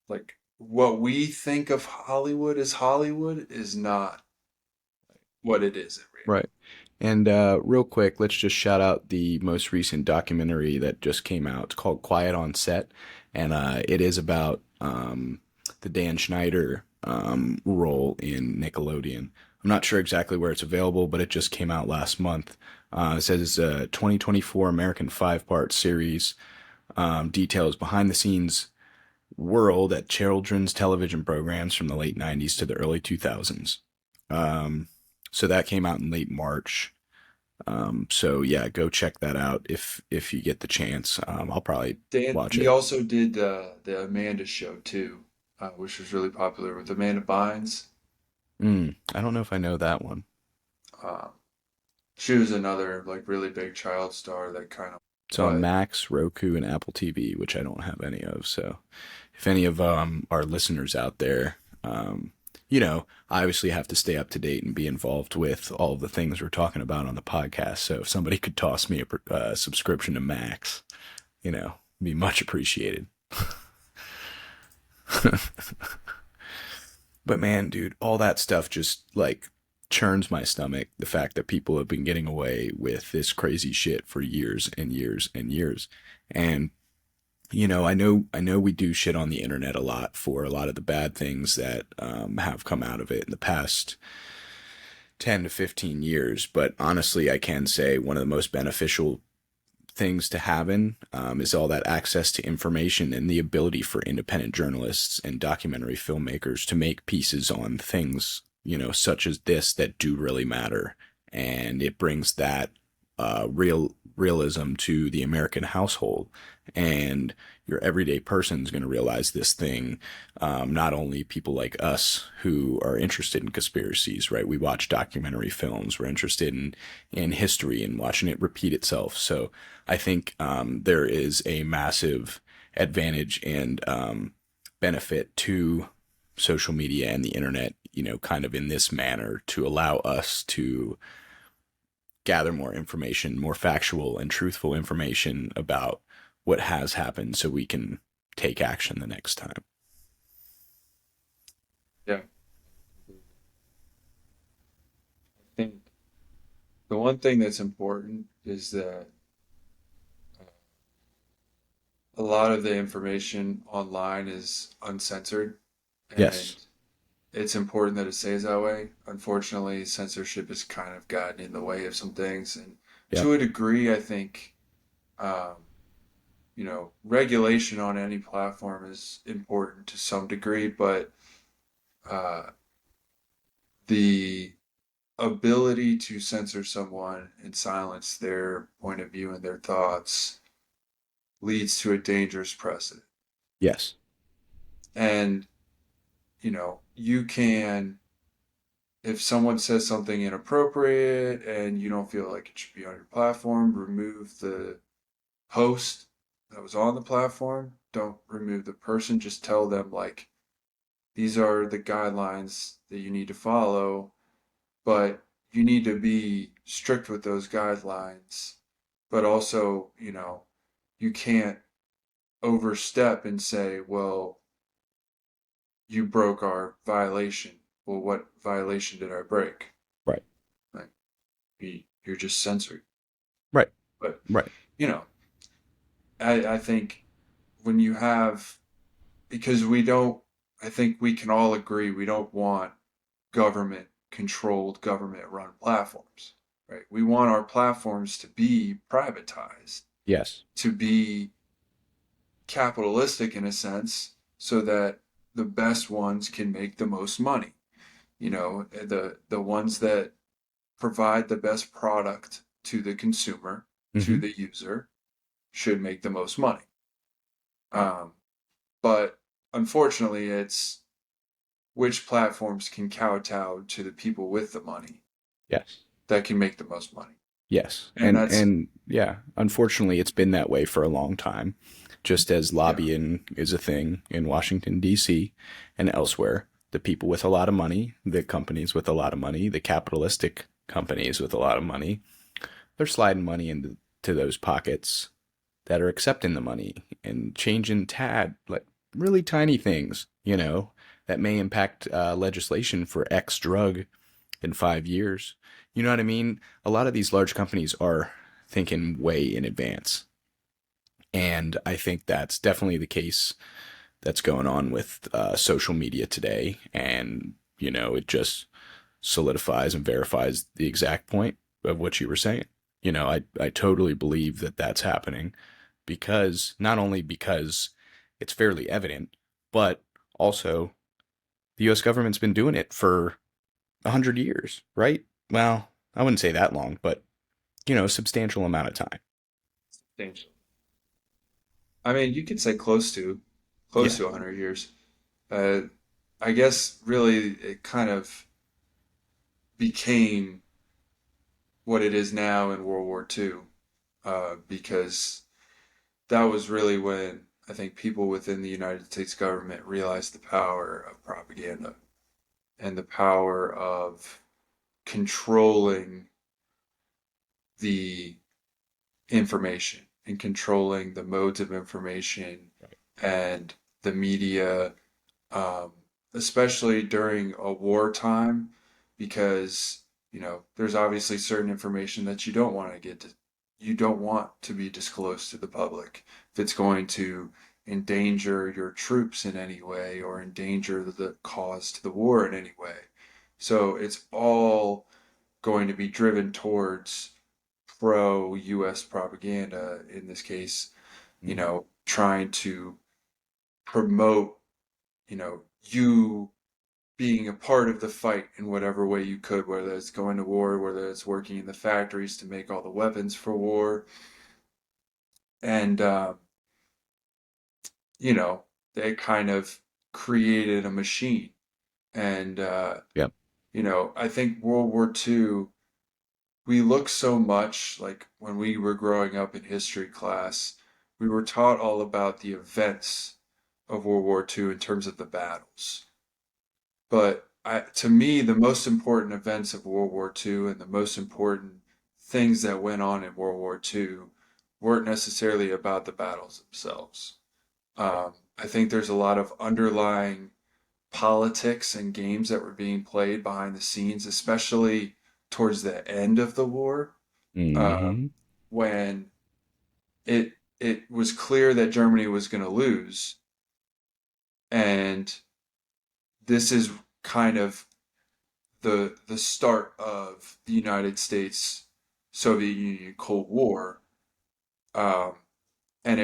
like what we think of Hollywood as Hollywood is not what it is in Right. And real quick, let's just shout out the most recent documentary that just came out. It's called Quiet on Set, and it is about the Dan Schneider role in Nickelodeon. I'm not sure exactly where it's available, but it just came out last month. It says it's a 2024 American five-part series. Details behind the scenes world at children's television programs from the late 90s to the early 2000s. Um, so that came out in late March. So yeah, go check that out if you get the chance. I'll probably Dan. watch He it. also did the Amanda Show too, which was really popular with Amanda Bynes. I don't know if I know that one. Um, she was another like really big child star that kind of, It's on but Max, Roku, and Apple TV, which I don't have any of. So if any of our listeners out there, I obviously have to stay up to date and be involved with all the things we're talking about on the podcast. So if somebody could toss me a subscription to Max, it'd be much appreciated. But man, dude, all that stuff just like churns my stomach. The fact that people have been getting away with this crazy shit for years and years and years. And I know we do shit on the internet a lot for a lot of the bad things that have come out of it in the past 10 to 15 years. But honestly, I can say one of the most beneficial things to having is all that access to information and the ability for independent journalists and documentary filmmakers to make pieces on things, such as this that do really matter and it brings that realism to the American household. And your everyday person is going to realize this thing. Not only people like us who are interested in conspiracies, right? We watch documentary films. We're interested in history and watching it repeat itself. So I think there is a massive advantage and benefit to social media and the internet, kind of in this manner to allow us to gather more information, more factual and truthful information about what has happened so we can take action the next time. Yeah. I think the one thing that's important is that a lot of the information online is uncensored, and Yes. it's important that it stays that way. Unfortunately, censorship has kind of gotten in the way of some things, and Yep. to a degree, I think um, regulation on any platform is important to some degree, but uh, the ability to censor someone and silence their point of view and their thoughts leads to a dangerous precedent. Yes. And, you can, if someone says something inappropriate and you don't feel like it should be on your platform, remove the post that was on the platform. Don't remove the person. Just tell them, like, these are the guidelines that you need to follow, but you need to be strict with those guidelines. But also, you can't overstep and say, well, you broke our violation. Well, what violation did I break? Right. Like, you're just censored. Right. But, Right. you know, I think when you have, because we don't, I think we can all agree we don't want government controlled, government run platforms, right? We want our platforms to be privatized, Yes. to be capitalistic in a sense, so that the best ones can make the most money. The ones that provide the best product to the consumer, to Hmm. the user, should make the most money. Um, but unfortunately, it's which platforms can kowtow to the people with the money Yes. that can make the most money. Yes. And that's, And yeah, unfortunately it's been that way for a long time. Just as yeah, lobbying is a thing in Washington D.C. and elsewhere, the people with a lot of money, the companies with a lot of money, the capitalistic companies with a lot of money, they're sliding money into those pockets that are accepting the money and changing tad, like really tiny things, that may impact legislation for X drug in 5 years. You know what I mean? A lot of these large companies are thinking way in advance. And I think that's definitely the case that's going on with social media today. And, it just solidifies and verifies the exact point of what you were saying. I totally believe that that's happening because not only because it's fairly evident, but also the US government's been doing it for 100 years, right? Well, I wouldn't say that long, but a substantial amount of time. things. I mean, you could say close Yeah. to 100 years. Uh, I guess really it kind of became what it is now in World War II, because that was really when I think people within the United States government realized the power of propaganda and the power of controlling the information and controlling the modes of information Right. and the media, um, especially during a wartime, because there's obviously certain information that you don't want to be disclosed to the public if it's going to endanger your troops in any way or endanger the cause to the war in any way. So it's all going to be driven towards pro US propaganda, in this case, Mm-hmm. trying to promote, you being a part of the fight in whatever way you could, whether it's going to war, whether it's working in the factories to make all the weapons for war. And, you know, they kind of created a machine. And, Yep. I think World War II, we look so much like when we were growing up in history class, we were taught all about the events of World War II in terms of the battles. But to me, the most important events of World War II and the most important things that went on in World War II weren't necessarily about the battles themselves. I think there's a lot of underlying politics and games that were being played behind the scenes, especially towards the end of the war, uh, Hmm. when it was clear that Germany was going to lose, and this is kind of the start of the United States Soviet Union Cold War, um, and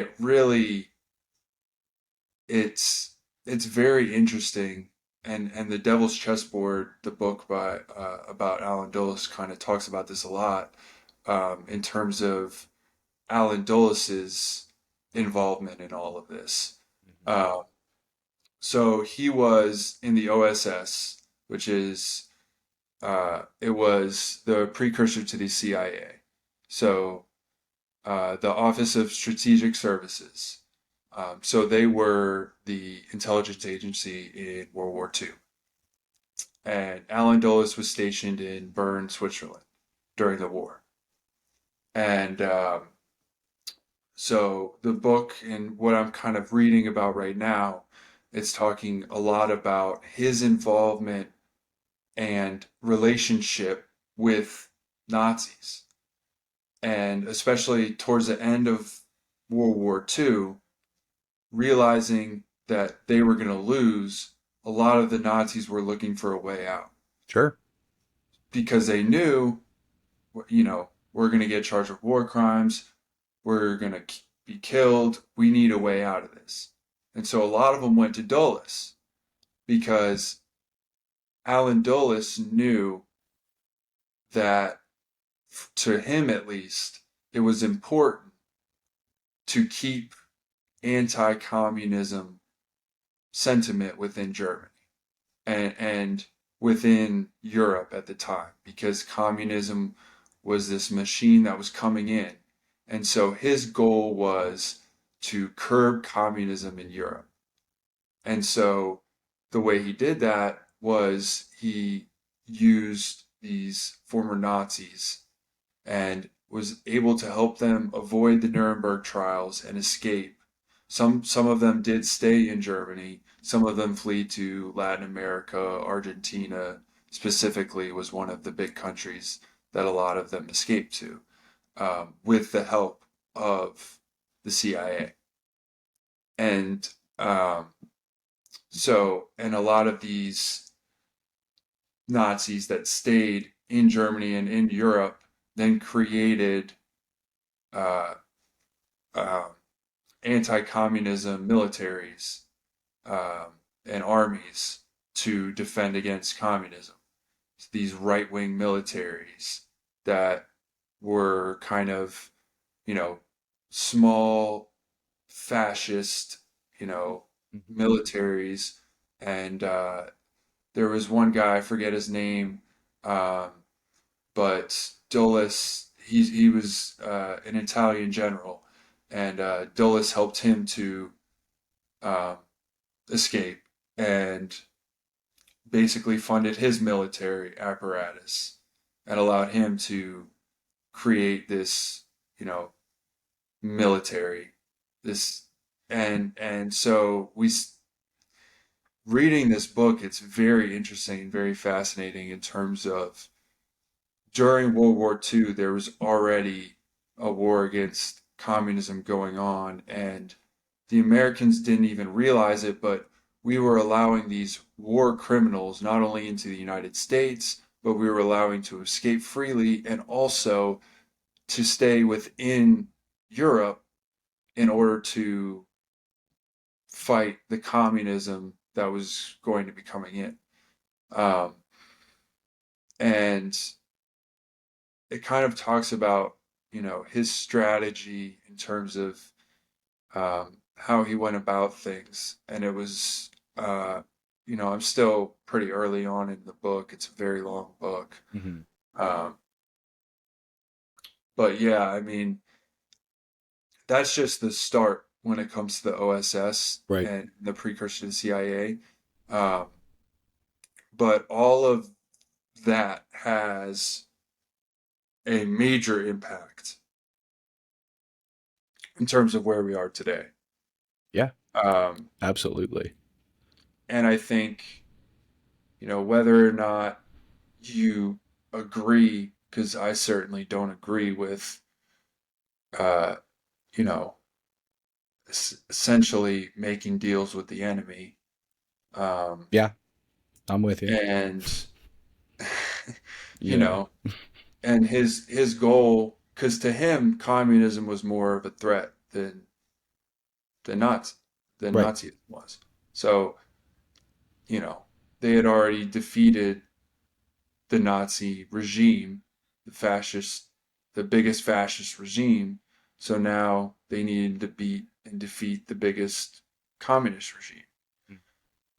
it's very interesting. And the Devil's Chessboard, the book by about Alan Dulles, kind of talks about this a lot, in terms of Alan Dulles's involvement in all of this. Uh, so he was in the OSS, which is it was the precursor to the CIA. So the Office of Strategic Services. So they were the intelligence agency in World War II. And Alan Dulles was stationed in Bern, Switzerland during the war. And so the book and what I'm kind of reading about right now, it's talking a lot about his involvement and relationship with Nazis. And especially towards the end of World War II, realizing that they were going to lose, a lot of the Nazis were looking for a way out Sure. because they knew, we're going to get charged with war crimes, we're going to be killed, we need a way out of this. And so a lot of them went to Dulles because Alan Dulles knew that, to him at least, it was important to keep anti communism sentiment within Germany and within Europe at the time because communism was this machine that was coming in. And so his goal was to curb communism in Europe. And so the way he did that was he used these former Nazis and was able to help them avoid the Nuremberg trials and escape. Some of them did stay in Germany. Some of them flee to Latin America. Argentina specifically was one of the big countries that a lot of them escaped to, with the help of the CIA. And and a lot of these Nazis that stayed in Germany and in Europe then created uh, uh, anti-communism militaries, and armies to defend against communism. These right-wing militaries that were kind of, you know, small fascist, you know, Hmm. militaries. And there was one guy, I forget his name, um, but Dulles, he was an Italian general, and Dulles helped him to um, escape and basically funded his military apparatus and allowed him to create this, you know, military. This and so we reading this book, it's very interesting, very fascinating in terms of during World War II, there was already a war against communism going on, and the Americans didn't even realize it, but we were allowing these war criminals not only into the United States, but we were allowing to escape freely and also to stay within Europe in order to fight the communism that was going to be coming in. Um, and it kind of talks about, his strategy in terms of how he went about things. And it was, uh, I'm still pretty early on in the book. It's a very long book. Hmm. Um, but yeah, I mean, that's just the start when it comes to the OSS Right. and the precursor to the CIA. Um, but all of that has a major impact in terms of where we are today. Yeah, Um, absolutely. and I think, whether or not you agree, because I certainly don't agree with, uh, you know, essentially making deals with the enemy. Um, Yeah, I'm with you. and, you Yeah. know, and his goal, because to him, communism was more of a threat than Nazi, than Right. Nazism was. So, you know, they had already defeated the Nazi regime, the fascist, the biggest fascist regime. So now they needed to beat and defeat the biggest communist regime.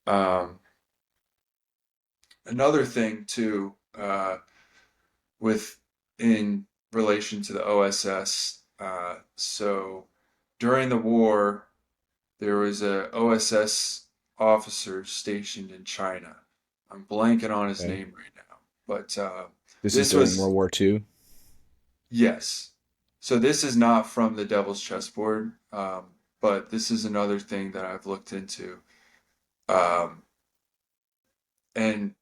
Um, Another thing too, with in relation to the OSS. So during the war, there was a OSS officer stationed in China. I'm blanking on his Okay. name right now, but This is this during World was War II. yes. So this is not from the Devil's Chessboard, but this is another thing that I've looked into, um, and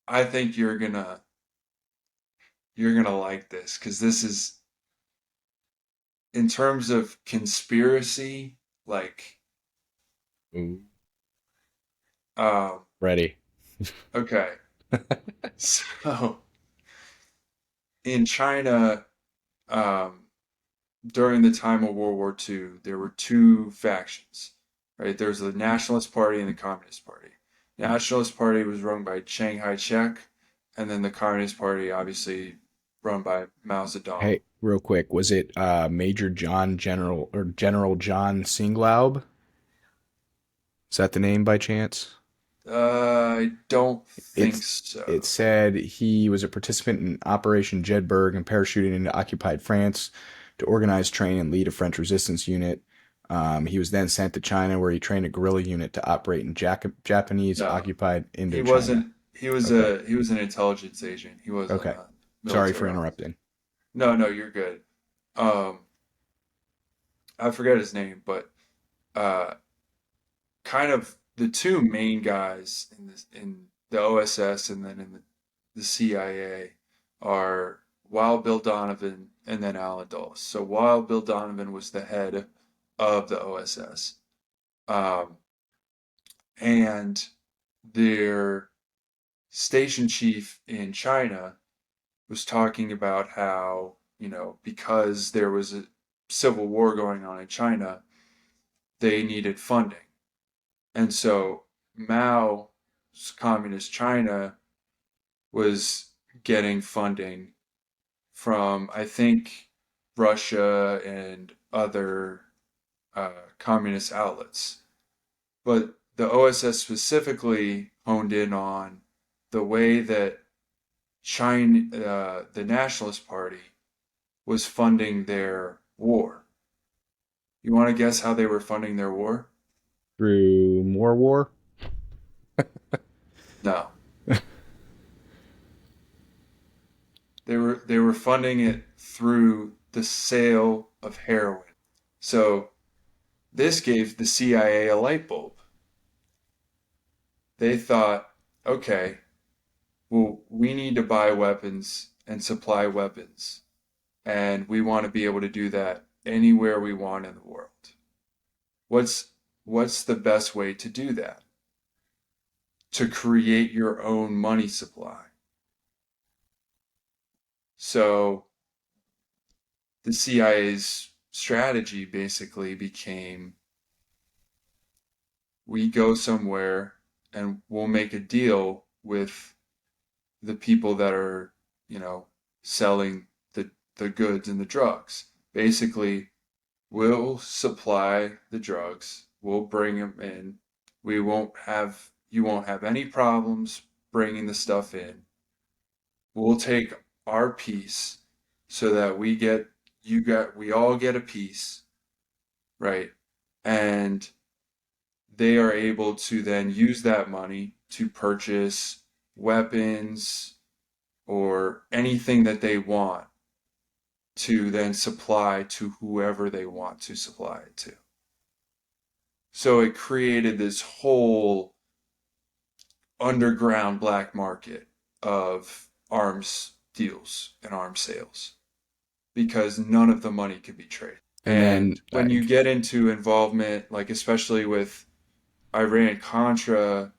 I think you're gonna like this because this is in terms of conspiracy, like, Ooh. um, Ready. okay, so in China, um, during the time of World War II, there were two factions, right? There's the Nationalist Party and the Communist Party. Nationalist Party was run by Chiang Kai-shek, and then the Communist Party, obviously, run by Mao Zedong. Hey, real quick, was it Major John General or General John Singlaub? Is that the name by chance? I don't think It's it so. said he was a participant in Operation Jedburgh and parachuted into occupied France to organize, train, and lead a French resistance unit. He was then sent to China, where he trained a guerrilla unit to operate in Japanese No, occupied he Indochina. wasn't. He was Okay, an intelligence agent. He wasn't okay. a Sorry military for officer. interrupting. No, no, you're good. Um, I forget his name, but uh, kind of the two main guys in the OSS and then in the CIA are Wild Bill Donovan and then Alan Dulles. So Wild Bill Donovan was the head of the OSS. Um, and their station chief in China was talking about how, because there was a civil war going on in China, they needed funding. And so Mao's communist China was getting funding from, I think, Russia and other communist outlets. But the OSS specifically honed in on the way that China, the Nationalist Party, was funding their war. You want to guess how they were funding their war? Through more war? No. They were funding it through the sale of heroin. So this gave the CIA a light bulb. They thought, okay, well, we need to buy weapons and supply weapons, and we want to be able to do that anywhere we want in the world. What's what's the best way to do that? To create your own money supply. So the CIA's strategy basically became we go somewhere and we'll make a deal with the people that are, you know, selling the goods and the drugs. Basically, we'll supply the drugs, we'll bring them in. You won't have any problems bringing the stuff in. We'll take our piece so that we all get a piece, right? And they are able to then use that money to purchase weapons or anything that they want to then supply to whoever they want to supply it to. So it created this whole underground black market of arms deals and arms sales because none of the money could be traded. And then, And when you get into involvement, like especially with Iran Contra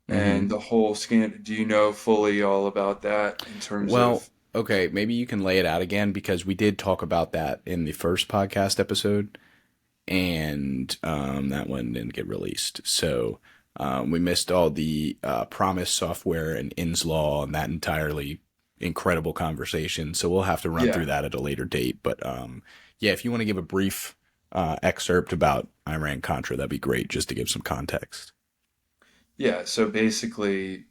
mhm. and the whole scan, do you know fully all about that in terms Well, of? okay, maybe you can lay it out again because we did talk about that in the first podcast episode, and that one didn't get released. So we missed all the Promise software and Inslaw and that entirely incredible conversation. So we'll have to run through Yeah, that at a later date. But yeah, if you want to give a brief excerpt about Iran Contra, that'd be great just to give some context. yeah. So basically,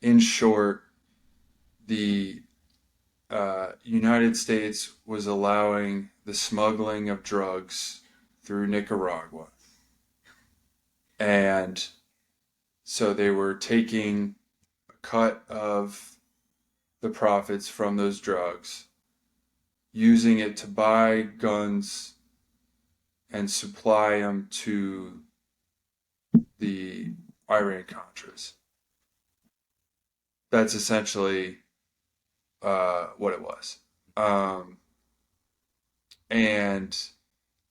in short, the United States was allowing the smuggling of drugs through Nicaragua. And so they were taking a cut of the profits from those drugs, using it to buy guns and supply them to the Iran Contras. That's essentially what it was. Um, and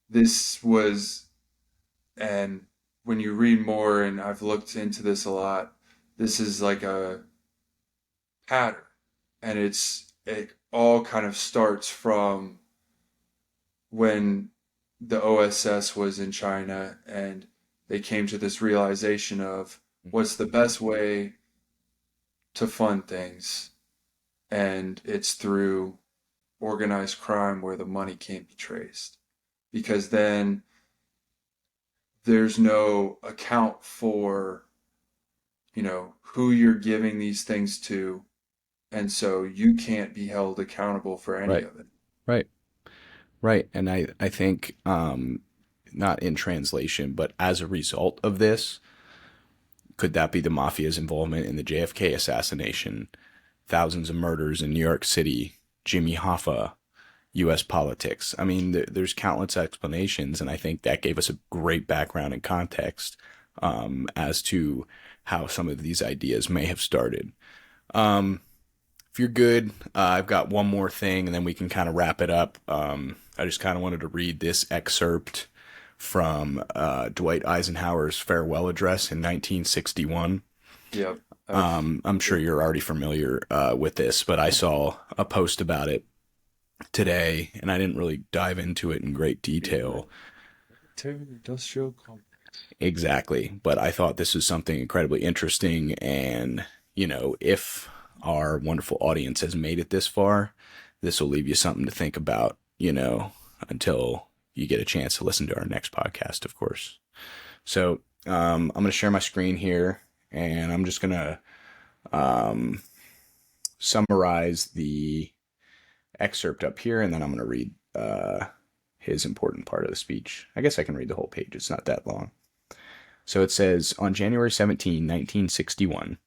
this was, and when you read more, and I've looked into this a lot, this is like a pattern. And it all kind of starts from when the OSS was in China and they came to this realization of what's the best way to fund things. And it's through organized crime where the money can't be traced. Because then there's no account for, who you're giving these things to. And so you can't be held accountable for any Right, of it. right, right. And I think, not in translation, but as a result of this, could that be the mafia's involvement in the JFK assassination, thousands of murders in New York City, Jimmy Hoffa, U.S. politics? I mean, there's countless explanations, and I think that gave us a great background and context as to how some of these ideas may have started. If you're good, I've got one more thing, and then we can kind of wrap it up. I just kind of wanted to read this excerpt from Dwight Eisenhower's farewell address in 1961. Yep. I've I'm sure you're already familiar with this, but I saw a post about it today, and I didn't really dive into it in great detail. military industrial complex. Exactly. But I thought this was something incredibly interesting. And, if our wonderful audience has made it this far, this will leave you something to think about, until you get a chance to listen to our next podcast, of course. So I'm going to share my screen here, and I'm just going to summarize the excerpt up here, and then I'm going to read his important part of the speech. I guess I can read the whole page. It's not that long. So it says, on January 17, 1961,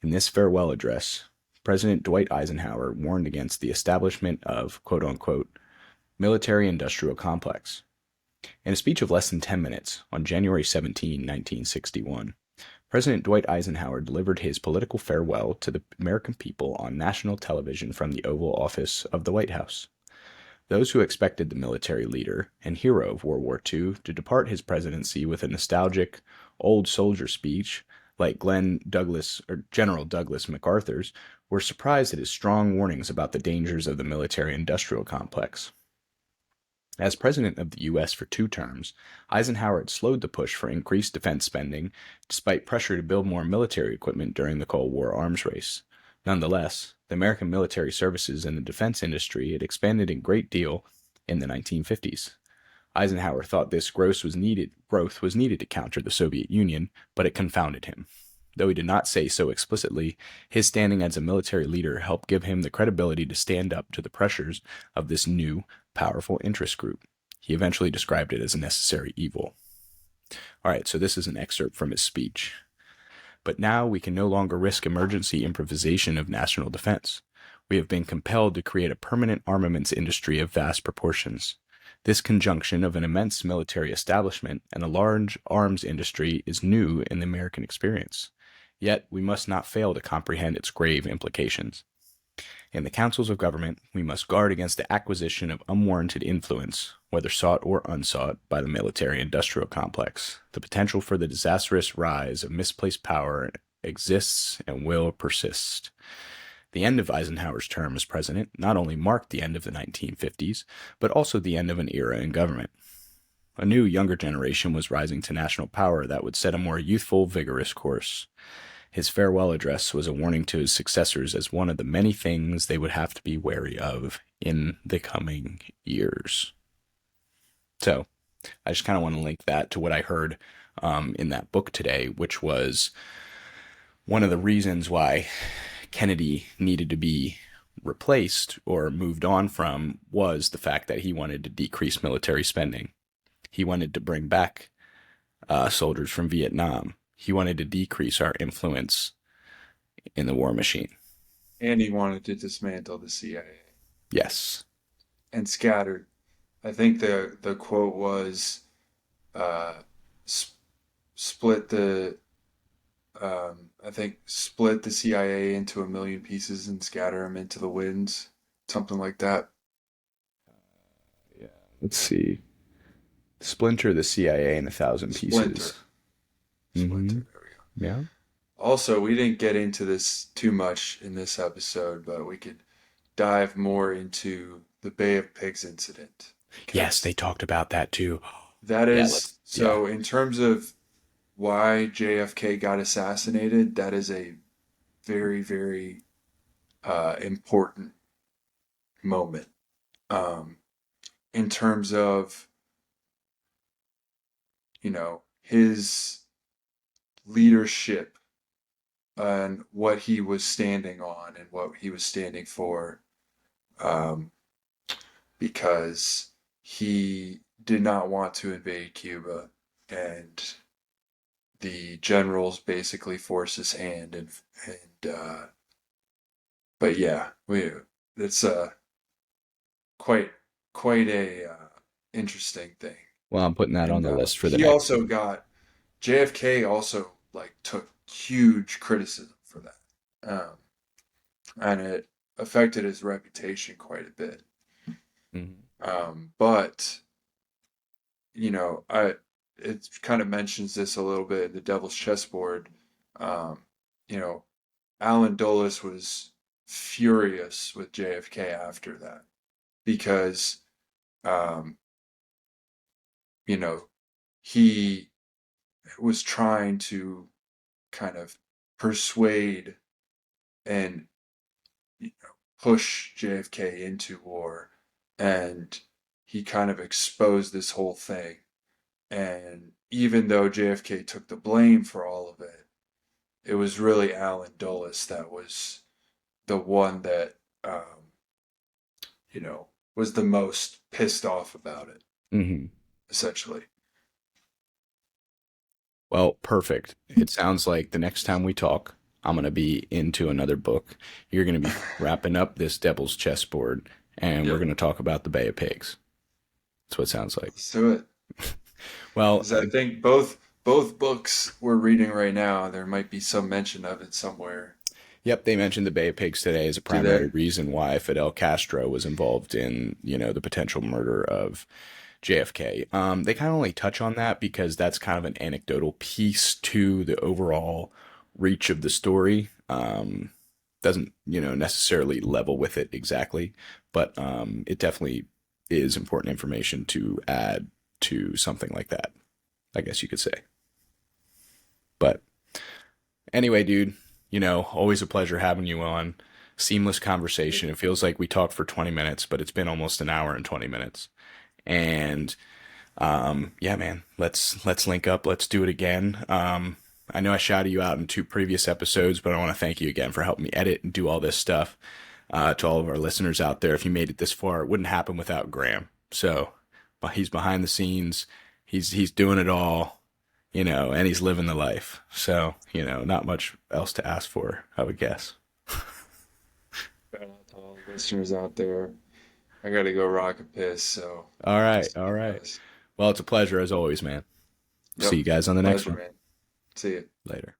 in this farewell address, President Dwight Eisenhower warned against the establishment of, quote unquote, military industrial complex. In a speech of less than 10 minutes on January 17, 1961, President Dwight Eisenhower delivered his political farewell to the American people on national television from the Oval Office of the White House. Those who expected the military leader and hero of World War II to depart his presidency with a nostalgic, old soldier speech like General Douglas MacArthur's were surprised at his strong warnings about the dangers of the military industrial complex. As president of the U.S. for 2 terms, Eisenhower had slowed the push for increased defense spending, despite pressure to build more military equipment during the Cold War arms race. Nonetheless, the American military services and the defense industry had expanded a great deal in the 1950s. Eisenhower thought this growth was needed to counter the Soviet Union, but it confounded him. Though he did not say so explicitly, his standing as a military leader helped give him the credibility to stand up to the pressures of this new, powerful interest group. He eventually described it as a necessary evil. All right, so this is an excerpt from his speech. But now we can no longer risk emergency improvisation of national defense. We have been compelled to create a permanent armaments industry of vast proportions. This conjunction of an immense military establishment and a large arms industry is new in the American experience. Yet we must not fail to comprehend its grave implications. In the councils of government, we must guard against the acquisition of unwarranted influence, whether sought or unsought, by the military-industrial complex. The potential for the disastrous rise of misplaced power exists and will persist. The end of Eisenhower's term as president not only marked the end of the 1950s, but also the end of an era in government. A new, younger generation was rising to national power that would set a more youthful, vigorous course. His farewell address was a warning to his successors as one of the many things they would have to be wary of in the coming years. So, I just kind of want to link that to what I heard in that book today, which was one of the reasons why Kennedy needed to be replaced or moved on from was the fact that he wanted to decrease military spending. He wanted to bring back soldiers from Vietnam. He wanted to decrease our influence in the war machine. And he wanted to dismantle the CIA Yes. and scattered. I think the quote was uh, sp- split the split the CIA into a million pieces and scatter them into the winds, something like that. Yeah. Let's see. Splinter the CIA in 1,000 pieces. Splinter, Mm-hmm. splinter. There we go. Yeah. Also, we didn't get into this too much in this episode, but we could dive more into the Bay of Pigs incident Yes, they because talked about that too. that Yeah, is let's, yeah. so. In terms of why JFK got assassinated, that is a very, very important moment. Um, in terms of, his leadership and what he was standing on and what he was standing for, um, because he did not want to invade Cuba, and the generals basically forced his hand, and but yeah, we it's quite quite a interesting thing. Well, I'm putting that on And the list for the he next also one. got JFK also like took huge criticism for that, and it affected his reputation quite a bit. Mhm. But I it kind of mentions this a little bit in the Devil's Chessboard. Um, you know, Alan Dulles was furious with JFK after that because um, you know he was trying to kind of persuade and push JFK into war, and he kind of exposed this whole thing. And even though JFK took the blame for all of it, it was really Alan Dulles that was the one that you know was the most pissed off about it, Mhm. essentially. Well, perfect. It sounds like the next time we talk, I'm going to be into another book. You're going to be wrapping up this Devil's Chessboard, and we're Yep. going to talk about the Bay of Pigs. That's what it sounds like. Let's do it. Well, Because I think both books we're reading right now, there might be some mention of it somewhere. yep, they mentioned the Bay of Pigs today as a Do primary they? reason why Fidel Castro was involved in, the potential murder of JFK. They kind of only touch on that because that's kind of an anecdotal piece to the overall reach of the story. Doesn't, necessarily level with it exactly, but it definitely is important information to add to something like that, I guess you could say. But anyway, dude, always a pleasure having you on. Seamless conversation. It feels like we talked for 20 minutes, but it's been almost an hour and 20 minutes. And yeah, man, let's link up. Let's do it again. I know I shouted you out in 2 previous episodes, but I want to thank you again for helping me edit and do all this stuff. To all of our listeners out there, if you made it this far, it wouldn't happen without Graham. So, but he's behind the scenes. He's doing it all, and he's living the life. So, not much else to ask for, I would guess. Shout out to all the listeners out there. I gotta go rock a piss, so All I'll right, see all you right. guys. Well, it's a pleasure as always, man. See Yep, you guys on the next pleasure, one. man. See you. Later.